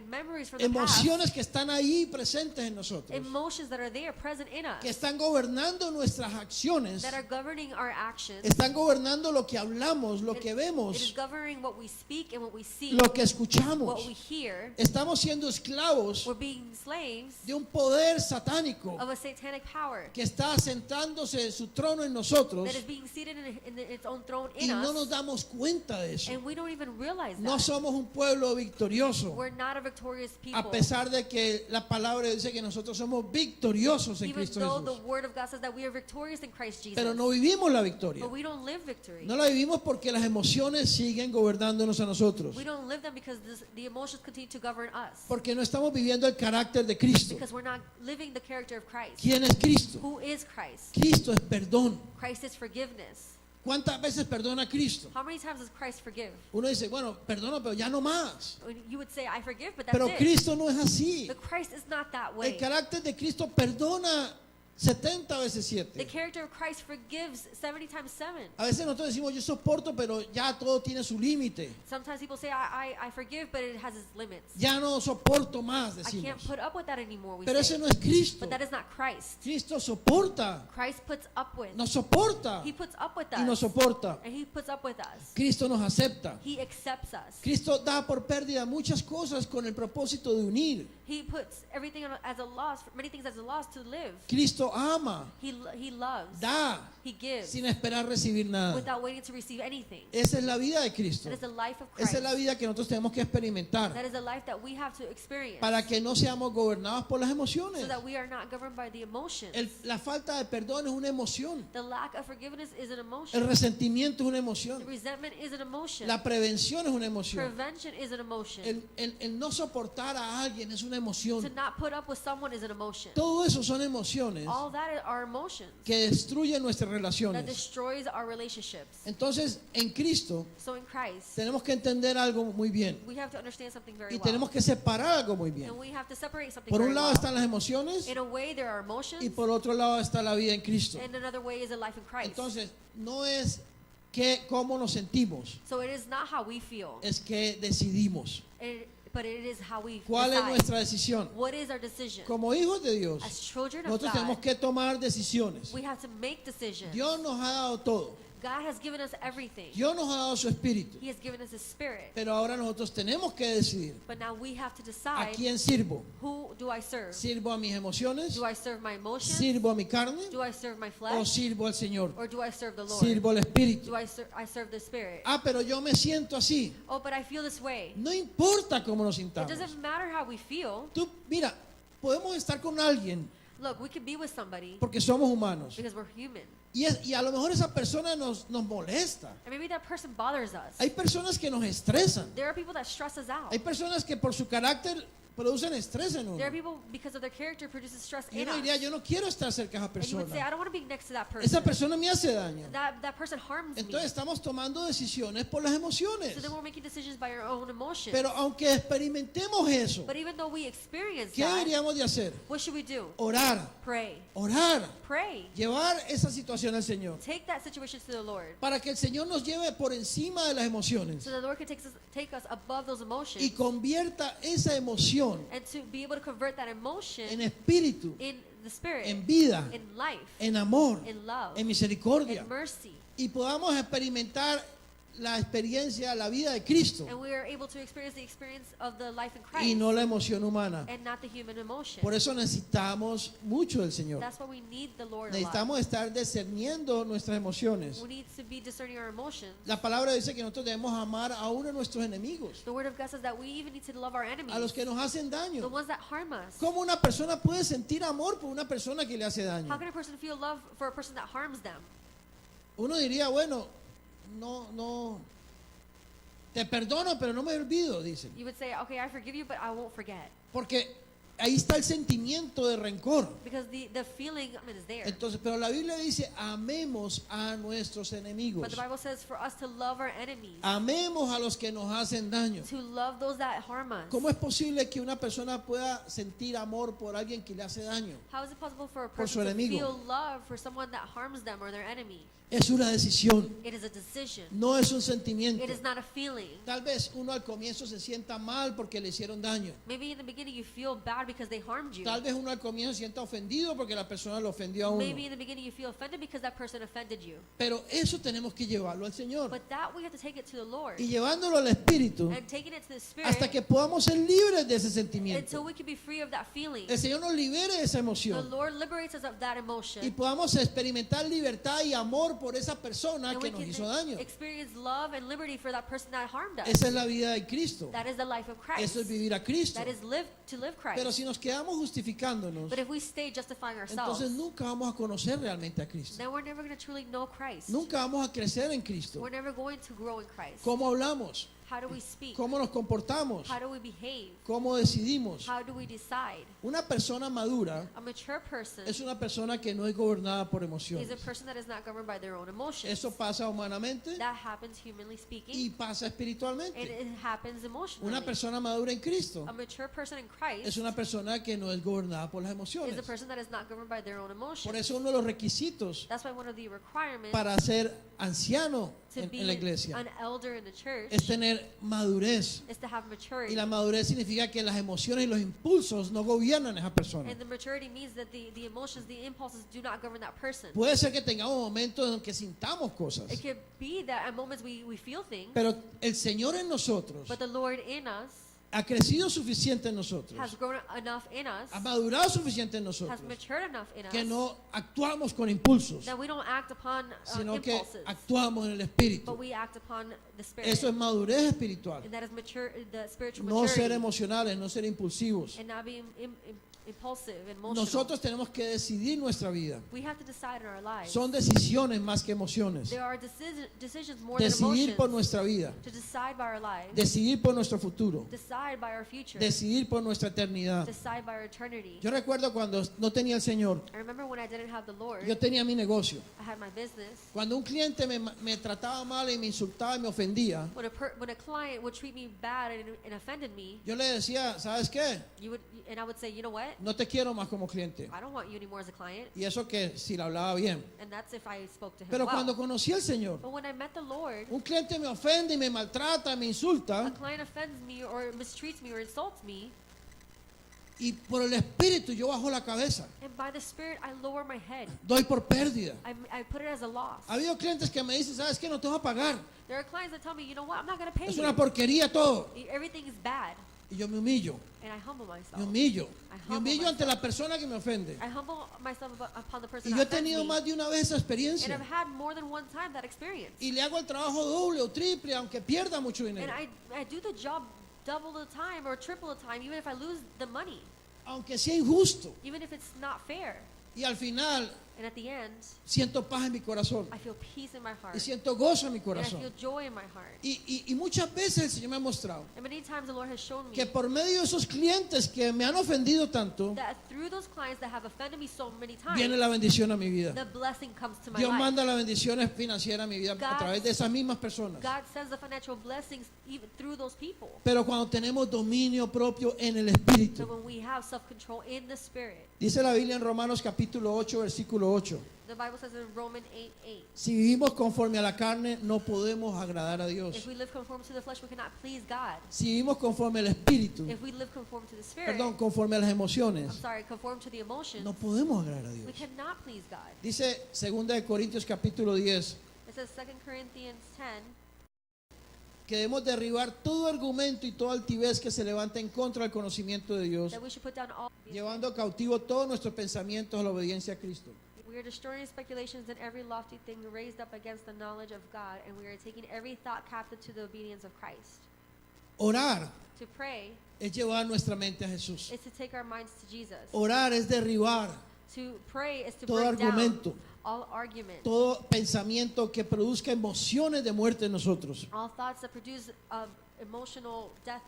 memories from the Emociones que están ahí presentes en past. nosotros, Emotions that are there, present in us, que están gobernando nuestras acciones, that are governing our actions. están gobernando lo que hablamos, lo que It is vemos, governing what we speak and what we see, lo que what escuchamos. we hear. Estamos siendo esclavos We're being slaves de un poder satánico of a satanic power que está sentándose en su trono en nosotros that is being seated in its own throne y in no nos us, damos cuenta de eso. and we don't even realize No that. somos un pueblo victorioso, We're not a victorious people. a pesar de que la palabra dice que nosotros somos victoriosos en Even Cristo though the Jesús. word of God says that we are victorious in Christ Jesus, Pero no vivimos la victoria. but we don't live victory. No la vivimos porque las emociones siguen gobernándonos a nosotros. We don't live them because the emotions continue to govern us. Porque no estamos viviendo el carácter de Cristo. Because we're not living the character of Christ. ¿Quién es Cristo? Who is Christ? Cristo es perdón. Christ is forgiveness. ¿Cuántas veces perdona Cristo? How many times does Christ forgive? Uno dice, bueno, perdona, pero ya no más. You would say, I forgive, but that's Pero it. Cristo no es así. But Christ is not that El way. carácter de Cristo perdona 70 veces The 7. character of Christ forgives 70 times 7. A veces nosotros decimos, yo soporto, pero ya todo tiene su límite. Sometimes people say, I forgive, but it has its limits. Ya no soporto más, I can't decimos. put up with that anymore, we Pero say. ese no es Cristo. But that is not Christ. Cristo soporta, Christ puts up with. nos soporta He puts up with y nos us. soporta. And He puts up with us. Cristo nos acepta. He accepts us. Cristo da por pérdida muchas cosas con el propósito de unir. He puts everything as a loss, many things as a loss to live. Cristo ama, He loves. da, He gives sin esperar recibir nada. without waiting to receive anything. Esa es la vida de Cristo. That is the life of Christ. Esa es la vida que nosotros tenemos que experimentar That is the life that we have to experience. para que no seamos gobernados por las emociones. So that we are not governed by the emotions. La falta de perdón es una emoción. The lack of forgiveness is an emotion. El resentimiento es una The emoción. resentment is an emotion. La prevención es una emoción. Prevention is an emotion. El no soportar a alguien es una To emoción. not put up with someone is an emotion. Todo eso son emociones All that are emotions que destruyen nuestras that relaciones. destroys our relationships. Entonces, en Cristo So in Christ, tenemos que entender algo muy bien we have to understand something very y well. tenemos que separar algo muy bien. And we have to separate something Por very un lado well. están las emociones In a way, there are emotions, y por otro lado está la vida en Cristo. and another way is a life in Christ. Entonces, no es cómo nos sentimos, So it is not how we feel, es que decidimos. but it is how we ¿Cuál es decide. nuestra decisión? What is our decision? Como hijos de Dios, As children of nosotros God, tenemos que tomar decisiones. we have to make decisions. Dios nos ha dado todo. God has given us everything. Dios nos ha dado su espíritu. He has given us His Spirit. Pero ahora nosotros tenemos que decidir But now we have to a decide, quién sirvo. who do I serve? ¿Sirvo a mis emociones? Do I serve my emotions? ¿Sirvo a mi carne? Do I serve my ¿O flesh? sirvo al Señor? Or do I serve the Lord? Sirvo al Espíritu. Do I serve the Spirit? Ah, pero yo me siento así. Oh, but I feel this way. No importa cómo nos It sintamos. doesn't matter how we feel. Tú, mira, podemos estar con alguien Look, we could be with somebody porque somos humanos. because we're human. Y a lo mejor esa persona nos molesta. And maybe that person bothers us. Hay personas que nos estresan. There are people that stress us out. Hay personas que por su carácter producen estrés en uno. There are people, because of their character, produces stress Y in uno us. diría, yo no quiero estar cerca de esa And you would say, I persona. don't want to be next to that person. Esa persona me hace daño. That person harms me. Entonces estamos tomando decisiones por las emociones. So then we're making decisions by our own emotions. Pero aunque experimentemos eso, But even though we experience ¿qué that, deberíamos de hacer? what should we do? Orar, Pray. orar, Pray. llevar esa situación al Señor. Take that situation to the Lord. Para que el Señor nos lleve por encima de las emociones So the Lord can take us above those emotions y convierta esa emoción emoción and to be able to convert that emotion en espíritu, in the spirit, en vida, in life, en amor, in love, en misericordia, in mercy, y podamos experimentar la experiencia, la vida de Cristo and we are able to experience the experience of the life in y Christ no la emoción humana. and not the human emotion. Por eso necesitamos mucho del Señor. That's why we need the Lord a lot. Necesitamos estar discerniendo nuestras emociones. We need to be discerning our emotions. La palabra dice que nosotros debemos amar a uno de nuestros enemigos, The word of God says that we even need to love our enemies, a los que nos hacen the daño. ones that harm us. ¿Cómo una persona puede sentir amor por una persona que le hace daño? How can a person feel love for a person that harms them? Uno diría, bueno, no, te perdono, pero no me olvido, dicen. You would say, okay, I forgive you, but I won't forget. Porque ahí está el sentimiento de rencor. Because the feeling is there. Entonces, pero la Biblia dice, amemos a nuestros enemigos. But the Bible says for us to love our enemies, Amemos a los que nos hacen daño. to love those that harm us. ¿Cómo es posible que una persona pueda sentir amor por alguien que le hace daño? How is it possible for a Por su person to enemigo. feel love for someone that harms them or their enemy? Es una decisión, It is a decision. no es un sentimiento. It is not a feeling. Tal vez uno al comienzo se sienta mal porque le hicieron daño. Maybe in the beginning you feel bad because they harmed you. Tal vez uno al comienzo se sienta ofendido porque la persona lo ofendió a uno. Maybe in the beginning you feel offended because that person offended you. Pero eso tenemos que llevarlo al Señor. But that we have to take it to the Lord. Y llevándolo al Espíritu And taking it to the Spirit hasta que podamos ser libres de ese until sentimiento. we can be free of that feeling. El Señor nos libere de esa The emoción Lord liberates us of that y emotion. podamos experimentar libertad y amor por esa persona And que we nos can hizo daño. experience love and liberty for that person that harmed us. Esa es la vida de Cristo. That is the life of Christ. Eso es vivir a Cristo. That is to live Christ. Pero si nos quedamos justificándonos, But if we stay justifying ourselves, entonces nunca vamos a conocer realmente a Cristo. then we're never going to truly know Christ. Nunca vamos a crecer en Cristo. We're never going to grow in Christ. ¿Cómo hablamos? How do we speak? ¿Cómo nos comportamos? How do we behave? ¿Cómo decidimos? How do we decide? Una persona madura A mature person es una persona que no es gobernada por is emociones. a person that is not governed by their own emotions. Eso pasa humanamente That happens humanly speaking, y pasa and espiritualmente. it happens emotionally. Una persona madura en Cristo A mature person in Christ es una persona que no es gobernada por las is emociones. a person that is not governed by their own emotions. Por eso uno de los requisitos That's why one of the requirements para ser anciano to en be la iglesia an elder in the church es tener madurez. is to have maturity. Y la madurez significa que las emociones y los impulsos no gobiernan a esa persona. And the maturity means that the emotions, the impulses do not govern that person. Puede ser que tengamos momentos en que sintamos cosas, It could be that at moments we feel things, pero el Señor en nosotros but the Lord in us ha crecido suficiente en nosotros, has grown enough in us, ha madurado suficiente en has nosotros, matured enough in que us, no actuamos con impulsos, that we don't act upon sino que impulses, actuamos en el but Espíritu. we act upon the Spirit. Eso es madurez espiritual. And that is the spiritual No ser maturity, emocionales, no ser impulsivos. and not being impulsive and emotional. Nosotros tenemos que decidir nuestra vida. We have to decide in our lives. Son decisiones más que emociones. There are decisions more than Decidir por emotions. nuestra vida, To decide by our lives, decidir por nuestro futuro, decide by our future, decidir por nuestra eternidad. decide by our eternity. Yo recuerdo cuando no tenía el Señor, I remember when I didn't have the Lord, yo tenía mi negocio. I had my business. Cuando un cliente me trataba mal y me insultaba y me ofendía, When a client would treat me bad and offended me, yo le decía, ¿sabes qué? I would say, you know what? No te quiero más como cliente. I don't want you anymore as a client. Y eso que si le hablaba bien. And that's if I spoke to him Pero well. cuando conocí al Señor, But when I met the Lord, un cliente me ofende y me maltrata, me a insulta, client offends me or mistreats me or insults me, y por el Espíritu yo bajo la cabeza, and by the Spirit I lower my head. doy por pérdida. I put it as a loss. Ha habido clientes que me dicen, ¿sabes qué? No te voy a pagar. There are clients that tell me, you know what? I'm not going to pay Es you. una porquería todo. Everything is bad. Y yo me humillo, And I humble me myself. humillo, I me humble humillo ante myself. la persona que me ofende. I humble myself upon the person Y yo he that offends tenido me. más de una vez esa And experiencia. I've had more than one time that experience. Y le hago el trabajo doble o triple, aunque pierda mucho And dinero. I do the job double the time or triple the time, even if I lose the money, Aunque sea injusto. even if it's not fair. Y al final And at the end, siento paz en mi corazón. I feel peace in my heart. Y siento gozo en mi And I corazón. feel joy in my heart. Y muchas veces el Señor me ha mostrado And many times the Lord has shown me que por medio de esos clientes que me han ofendido tanto, that through those clients that have offended me so many viene times, la bendición a mi vida. the blessing comes to my Dios life. manda las bendiciones financieras a mi vida a God- través de esas mismas personas. God sends the financial blessings even through those people. Pero cuando tenemos dominio propio en el So Espíritu. when we have self-control in the Spirit, Dice la Biblia en Romanos capítulo 8, versículo capítulo 8. The Bible says in Romans 8:8, Si vivimos conforme a la carne, no podemos agradar a Dios. if we live conform to the flesh, we cannot please God. Si vivimos conforme al Espíritu, If we live conform to the Spirit, perdón, conforme a las emociones, conform to the emotions, no podemos agradar a we Dios. cannot please God. Dice 2 de Corintios capítulo 10 It says 2 Corinthians 10, que debemos derribar todo argumento y toda altivez que se levanta en contra del conocimiento de Dios, that we should put down all. llevando cautivo todos nuestros pensamientos a la obediencia a Cristo. We are destroying speculations and every lofty thing raised up against the knowledge of God, and we are taking every thought captive to the obedience of Christ. Orar To pray es llevar nuestra mente a Jesús. is to take our minds to Jesus. Orar es derribar To pray is to todo break argumento, down all argument, todo pensamiento que produzca emociones de muerte en nosotros. all thoughts that produce emotional death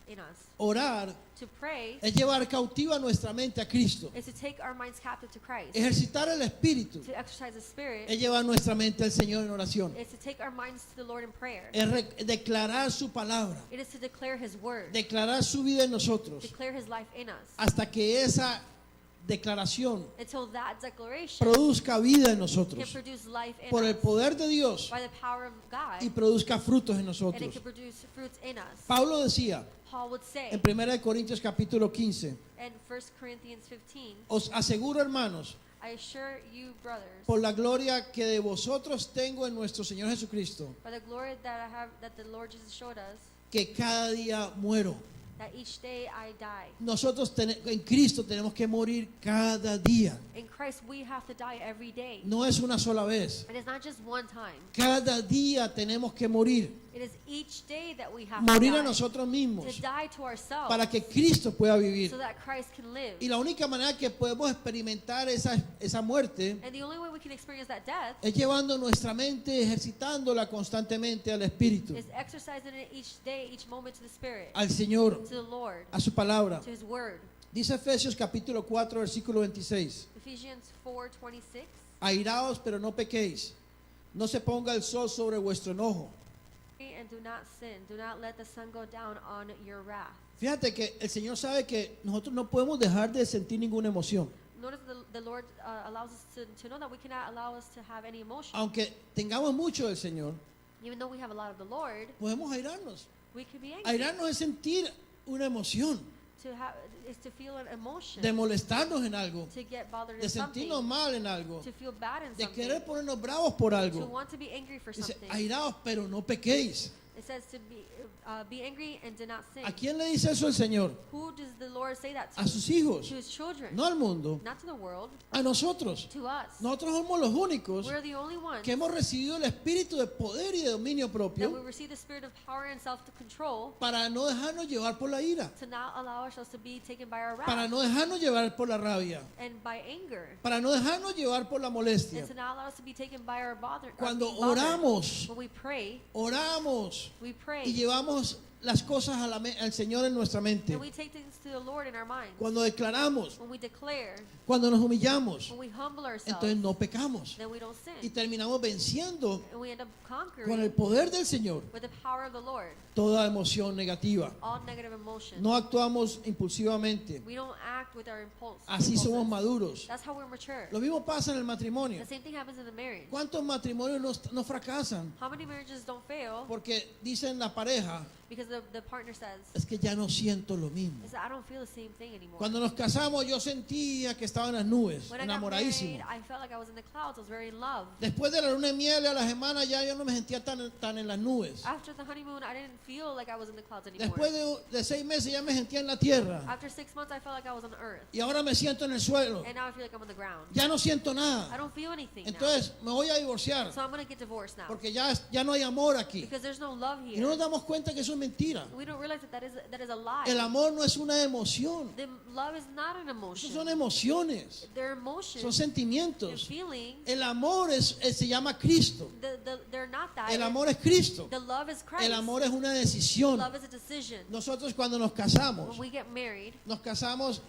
in us. Orar To pray es llevar cautiva nuestra mente a Cristo. is to take our minds captive to Christ. Ejercitar el Espíritu To exercise the Spirit es llevar nuestra mente al Señor en oración. is to take our minds to the Lord in prayer. Es declarar su palabra, It is to declare His word, declarar su vida en nosotros, declare His life in us, hasta que esa declaración until that declaration produzca vida en can nosotros produce life in por el us poder de Dios by the power of God, y produzca frutos en and it nosotros. can produce fruits in us. Pablo decía Paul would say en 1 Corintios capítulo 15, in 1 Corinthians 15, os aseguro, hermanos, I assure you, brothers, por la gloria que de vosotros tengo en nuestro Señor Jesucristo, by the glory that I have, that the Lord Jesus showed us, que cada día muero. that each day I die. Nosotros en Cristo tenemos que morir cada día. In Christ, we have to die every day. No es una sola vez. It is not just one time. Cada día tenemos que morir. It is each day that we have Morir to a die. nosotros mismos To die to ourselves para que Cristo pueda vivir. so that Christ can live. Y la única manera que podemos experimentar esa muerte And the only way we can experience that death es llevando nuestra mente, ejercitándola constantemente al Espíritu, is exercising it each day, each moment to the Spirit, al Señor, to the Lord, a su palabra. to His Word. Dice Efesios capítulo 4, versículo 26. Ephesians 4:26. Airaos, pero no pequéis. No se ponga el sol sobre vuestro enojo. And do not sin. Do not let the sun go down on your wrath. Fíjate que el Señor sabe que nosotros no podemos dejar de sentir ninguna emoción. Notice the Lord allows us to know that we cannot allow us to have any emotion. Aunque tengamos mucho del Señor, Even though we have a lot of the Lord, podemos airarnos. we could be angry. Airarnos es sentir una emoción, To have is to feel an emotion, de molestarnos en algo, to get bothered de in something, sentirnos mal en algo, to feel bad in de something, querer ponernos bravos por to algo. want to be angry for Dice, something. airaos, pero no pequéis. It says to be angry and do not sin. ¿A quién le dice eso el Señor? Who does the Lord say that to? A sus hijos, To His children, no al mundo, not to the world, a nosotros. to us. Nosotros somos los únicos We're the only ones que hemos recibido el espíritu de poder y de dominio that we propio receive the spirit of power and self-control para no dejarnos llevar por la ira, to not allow ourselves to be taken by our wrath para no dejarnos llevar por la rabia, and by anger, para no dejarnos llevar por la molestia. and to not allow us to be taken by our bother. Cuando being bothered. oramos, When we pray, oramos we pray, y llevamos las cosas al Señor en nuestra mente, and we take things to the Lord in our minds. cuando declaramos, When we declare, cuando nos humillamos, when we humble ourselves, entonces no pecamos then we don't y sin, terminamos venciendo and we end up con conquering el poder del Señor with the power of the Lord toda emoción negativa. all negative emotions. No actuamos impulsivamente. We don't act with our impulse. Así somos impulses. maduros. That's how we're mature. Lo mismo pasa en el matrimonio. The same thing happens in the marriage. ¿Cuántos matrimonios no fracasan? How many marriages don't fail Porque dicen la pareja, because the partner says, es que ya no siento lo mismo. I don't feel the same thing anymore. Cuando nos casamos yo sentía que estaba en las nubes, When I got married, enamoradísimo. I felt like I was in the clouds. I was very in love. Después de la luna de miel a la semana ya yo no me sentía tan en las nubes. After the honeymoon, I didn't feel like I was in the clouds anymore. Después de 6 meses ya me sentía en la tierra. After 6 months, I felt like I was on the earth. Y ahora me siento en el suelo. And now I feel like I'm on the ground. Ya no siento I nada. don't feel anything Entonces me voy a divorciar now. So I'm going to get divorced now. porque ya no hay amor aquí. Because there's no love Y here. no nos damos cuenta que eso es mentira. We don't realize that that is a lie. El amor no es una emoción. The love is not an Eso emotion. son emociones. They're emotions. Son They're sentimientos. feelings. El amor se llama Cristo. They're not that. El amor es Cristo. The love is Christ. El amor es una decisión. Love is a decision. Nosotros cuando nos casamos, When we get married,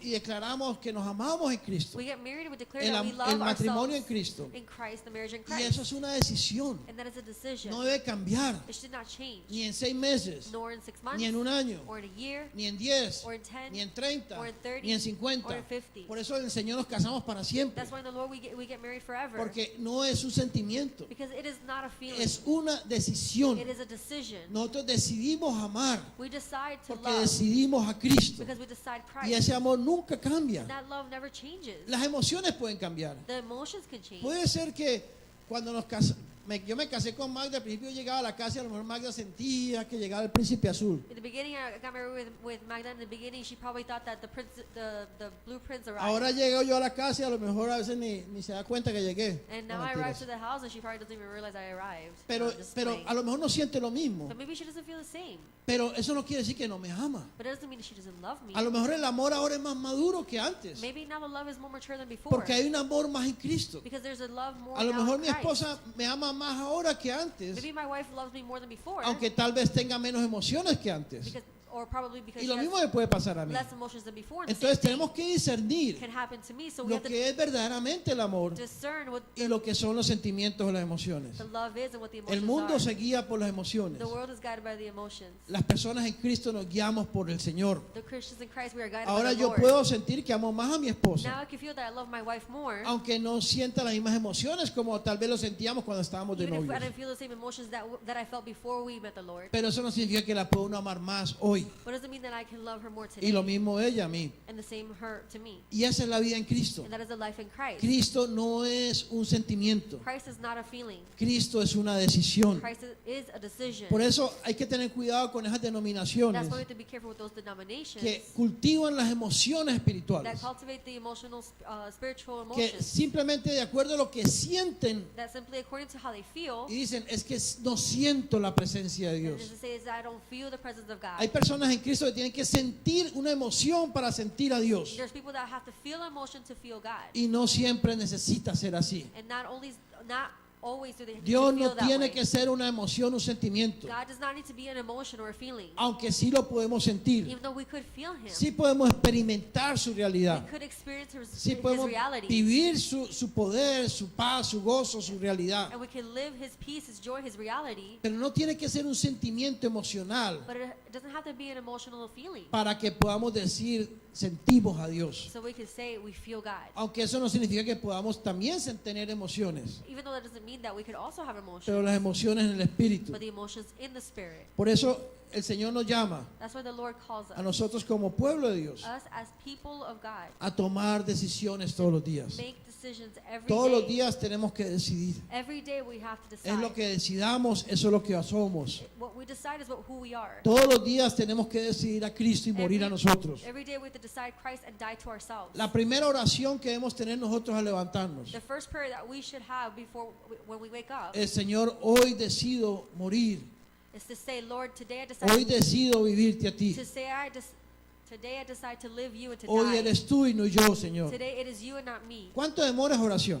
y declaramos que nos amamos en Cristo. we get married and we declare El that we love matrimonio en ourselves Cristo. in Christ, the marriage in Y Christ. eso es una decisión. And that is a decision. No debe cambiar It should not change. ni en 6 meses, nor in 6 months, ni en un año, or in a year, ni en 10, or in 10, ni en 30, or in 30, ni en 50. or in 50. Por eso el Señor nos casamos para siempre. That's why in the Lord we get married forever. Porque no es un sentimiento, Because it is not a feeling. es una decisión. It is a decision. Nosotros decidimos amar We decide to porque love decidimos a Cristo. because we decide Y Christ. ese amor nunca cambia. And that love never changes. Las emociones pueden cambiar. The emotions can change. Puede ser que cuando nos casamos, yo me casé con Magda, al principio llegaba a la casa y a lo mejor Magda sentía que llegaba el príncipe azul. In the beginning, I got married with Magda. In the beginning, she probably thought that the blue prince arrived. Ahora llego yo a la casa y a lo mejor a veces ni se da cuenta que llegué. And No, now I mentiras. arrived to the house, and she probably doesn't even realize I arrived. Pero, Just pero playing. a lo mejor no siente lo mismo. So maybe she doesn't feel the same. Pero eso no quiere decir que no me ama. But it doesn't mean she doesn't love me. A lo mejor el amor ahora es más maduro que antes. Maybe now the love is more mature than before. Porque hay un amor más en Cristo. Because there's a love more A lo now mejor in mi Christ. esposa me ama más ahora que antes. Maybe my wife loves me more than before. Aunque tal vez tenga menos emociones que antes. Because, or probably because Y she lo has mismo me puede pasar a mí. less emotions than before. And the Entonces same thing tenemos que discernir can happen to me. So we lo have to que es verdaderamente el amor discern what y lo que son los sentimientos o las emociones. the love is and what the emotions El mundo are. se guía por las emociones. The world is guided by the emotions. Las personas en Cristo nos guiamos por el Señor. The Christians in Christ, we are guided Ahora by the yo Lord. puedo sentir que amo más a mi Now esposa, I can feel that I love my wife more. aunque no sienta las mismas emociones como tal vez lo sentíamos cuando estábamos de Even if I novios. didn't feel the same emotions that I felt before we met the Lord. Pero eso no significa que la puedo uno amar más hoy. But it doesn't mean that I can love her more Y today. lo mismo ella a mí. And the same her to me. Y esa es la vida en Cristo. And that is the life in Christ. Cristo no es un sentimiento. Christ is not a feeling. Cristo es una decisión. Christ is a decision. Por eso hay que tener cuidado con esas denominaciones That's why we have to be careful with those denominations que cultivan las emociones that espirituales, cultivate the emotional, spiritual que emotions. simplemente de acuerdo a lo que sienten That simply according to how they feel. y dicen, es que no siento la presencia de And Dios. as it says, I don't feel the presence of God. Hay personas en Cristo que tienen que sentir una emoción para sentir a Dios. There's people that have to feel emotion to feel God. Y no siempre necesita ser así. And not always do they Dios need to feel no that tiene way. que ser una emoción, un sentimiento. God does not need to be an emotion or a feeling. Aunque sí lo podemos sentir. Even though we could feel Him, Sí podemos experimentar su realidad. we could experience Sí His podemos reality. vivir su poder, su paz, su gozo, su realidad. And we can live His peace, His joy, His reality. Pero no tiene que ser un sentimiento emocional But it doesn't have to be an emotional feeling. para que podamos decir sentimos a Dios. So we can say we feel God. Aunque eso no significa que podamos también tener emociones, Even though that doesn't mean that we could also have emotions. pero las emociones en el espíritu. But the emotions in the Spirit. Por eso el Señor nos llama That's why the Lord calls a us. nosotros como pueblo de Dios Us as people of God. a tomar decisiones todos los días. Make decisions every Todos los day. días tenemos que decidir. Every day we have to decide. Es lo que decidamos, eso es lo que somos. What we decide is who we are. Todos los días tenemos que decidir a Cristo y morir a nosotros. Every day we have to decide Christ and die to ourselves. La primera oración que debemos tener nosotros al levantarnos The first prayer that we should have before when we wake up es, Señor, hoy decido morir. is to say, Lord, today I Hoy decide decido vivirte a ti. today I decide to live you and to Hoy die. eres tú y no yo, Señor. Today it is you and not me. ¿Cuánto demora esa oración?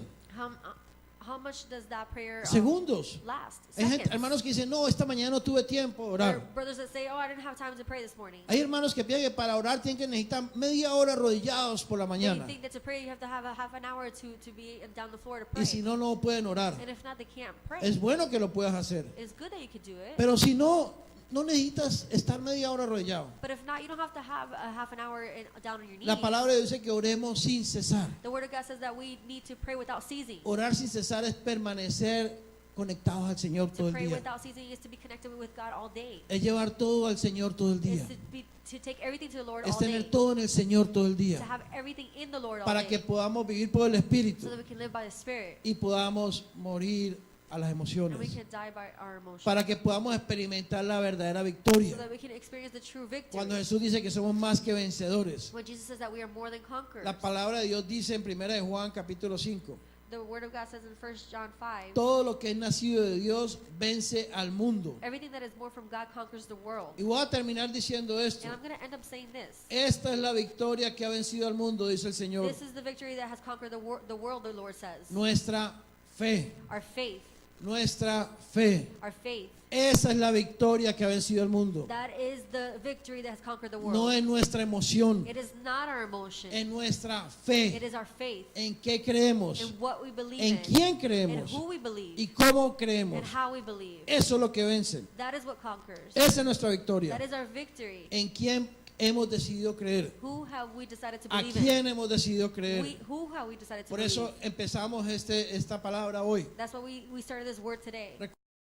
How much does that prayer Segundos. last? Hay gente, Seconds. hermanos que dicen, no, esta mañana no tuve tiempo de There are orar. brothers that say, oh, I didn't have time to pray this morning. Hay hermanos que piensan que para orar tienen que necesitar media hora arrodillados por la They mañana. think that to pray you have to have a half an hour to be down the floor to Y pray. si no, no pueden orar. And if not, they can't pray. Es bueno que lo puedas hacer. It's good that you could do it. Pero si no, no necesitas estar media hora arrodillado. But if not, you don't have to have a half an hour down on your knees. La palabra dice que oremos sin cesar. The Word of God says that we need to pray without ceasing. Orar sin cesar es permanecer conectados al Señor todo To el pray día. without ceasing is to be connected with God all day. Es llevar todo al Señor todo el día. It's to take everything to the Lord Es all day. tener todo en el Señor todo el To día. have everything in the Lord all Para que day. podamos vivir por el Espíritu So that we can live by the Spirit. y podamos morir a las And we emociones. can die by our emotions. Para que podamos experimentar la verdadera So victoria. that we can experience the true victory. Cuando Jesús dice que somos más que vencedores. When Jesus says that we are more than conquerors. La palabra de Dios dice en 1 de Juan capítulo 5. The Word of God says in 1 John 5. Todo lo que es nacido de Dios vence al mundo. Everything that is more from God conquers the world. Y voy a terminar diciendo esto. And I'm going to end up saying this. Esta es la victoria que ha vencido al mundo, dice el Señor. This is the victory that has conquered the world, the Lord says. Nuestra fe. Our faith. nuestra fe. Our faith. Esa es la victoria que ha vencido el mundo. That is the victory that has conquered the world. No es nuestra emoción, It is not our emotion. es nuestra It fe. is our faith. ¿En qué creemos? In what we believe ¿En in. quién In creemos? who we believe. ¿Y cómo creemos? And how we believe. Eso es lo que vence. That is what conquers. Esa es nuestra victoria. That is our victory. ¿En quién hemos decidido creer? Who have we decided to ¿A believe in? quién hemos decidido creer? Who have we decided to Por believe? eso empezamos esta palabra hoy. That's why we started this word today.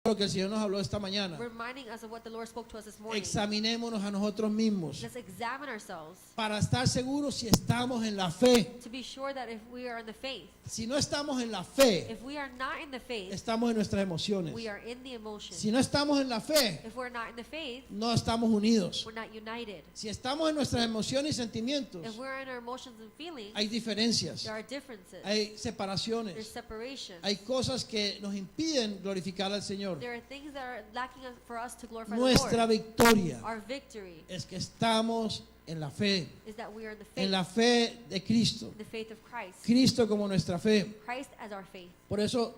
Lo que el Señor nos habló esta mañana. Reminding us of what the Lord spoke to us this morning. Examinémonos a nosotros mismos Let's examine ourselves para estar seguros si estamos en la fe. to be sure that if we are in the faith, Si no estamos en la fe, if we are not in the faith, estamos en nuestras emociones. we are in the emotion. Si no estamos en la fe, If we're not in the faith, no estamos unidos. we're not united. Si estamos en nuestras emociones y sentimientos, If we're in our emotions and feelings, hay diferencias, there are differences. hay There's separaciones, separations. hay cosas que nos impiden glorificar al Señor. There are things that are lacking for us to glorify Nuestra the Lord. victoria Our victory es que estamos en la fe, is that we are in the en faith, la fe de Cristo. the faith of Christ. Cristo como nuestra fe. Christ as our faith. Por eso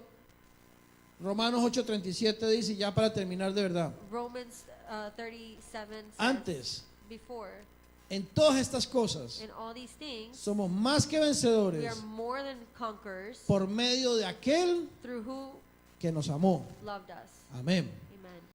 Romanos 8:37 dice, ya para terminar de verdad, Romans 37 says, antes, before, en todas estas cosas, in all these things, somos más que we vencedores are more than conquerors por medio de aquel through who que nos amó. loved us. Amén.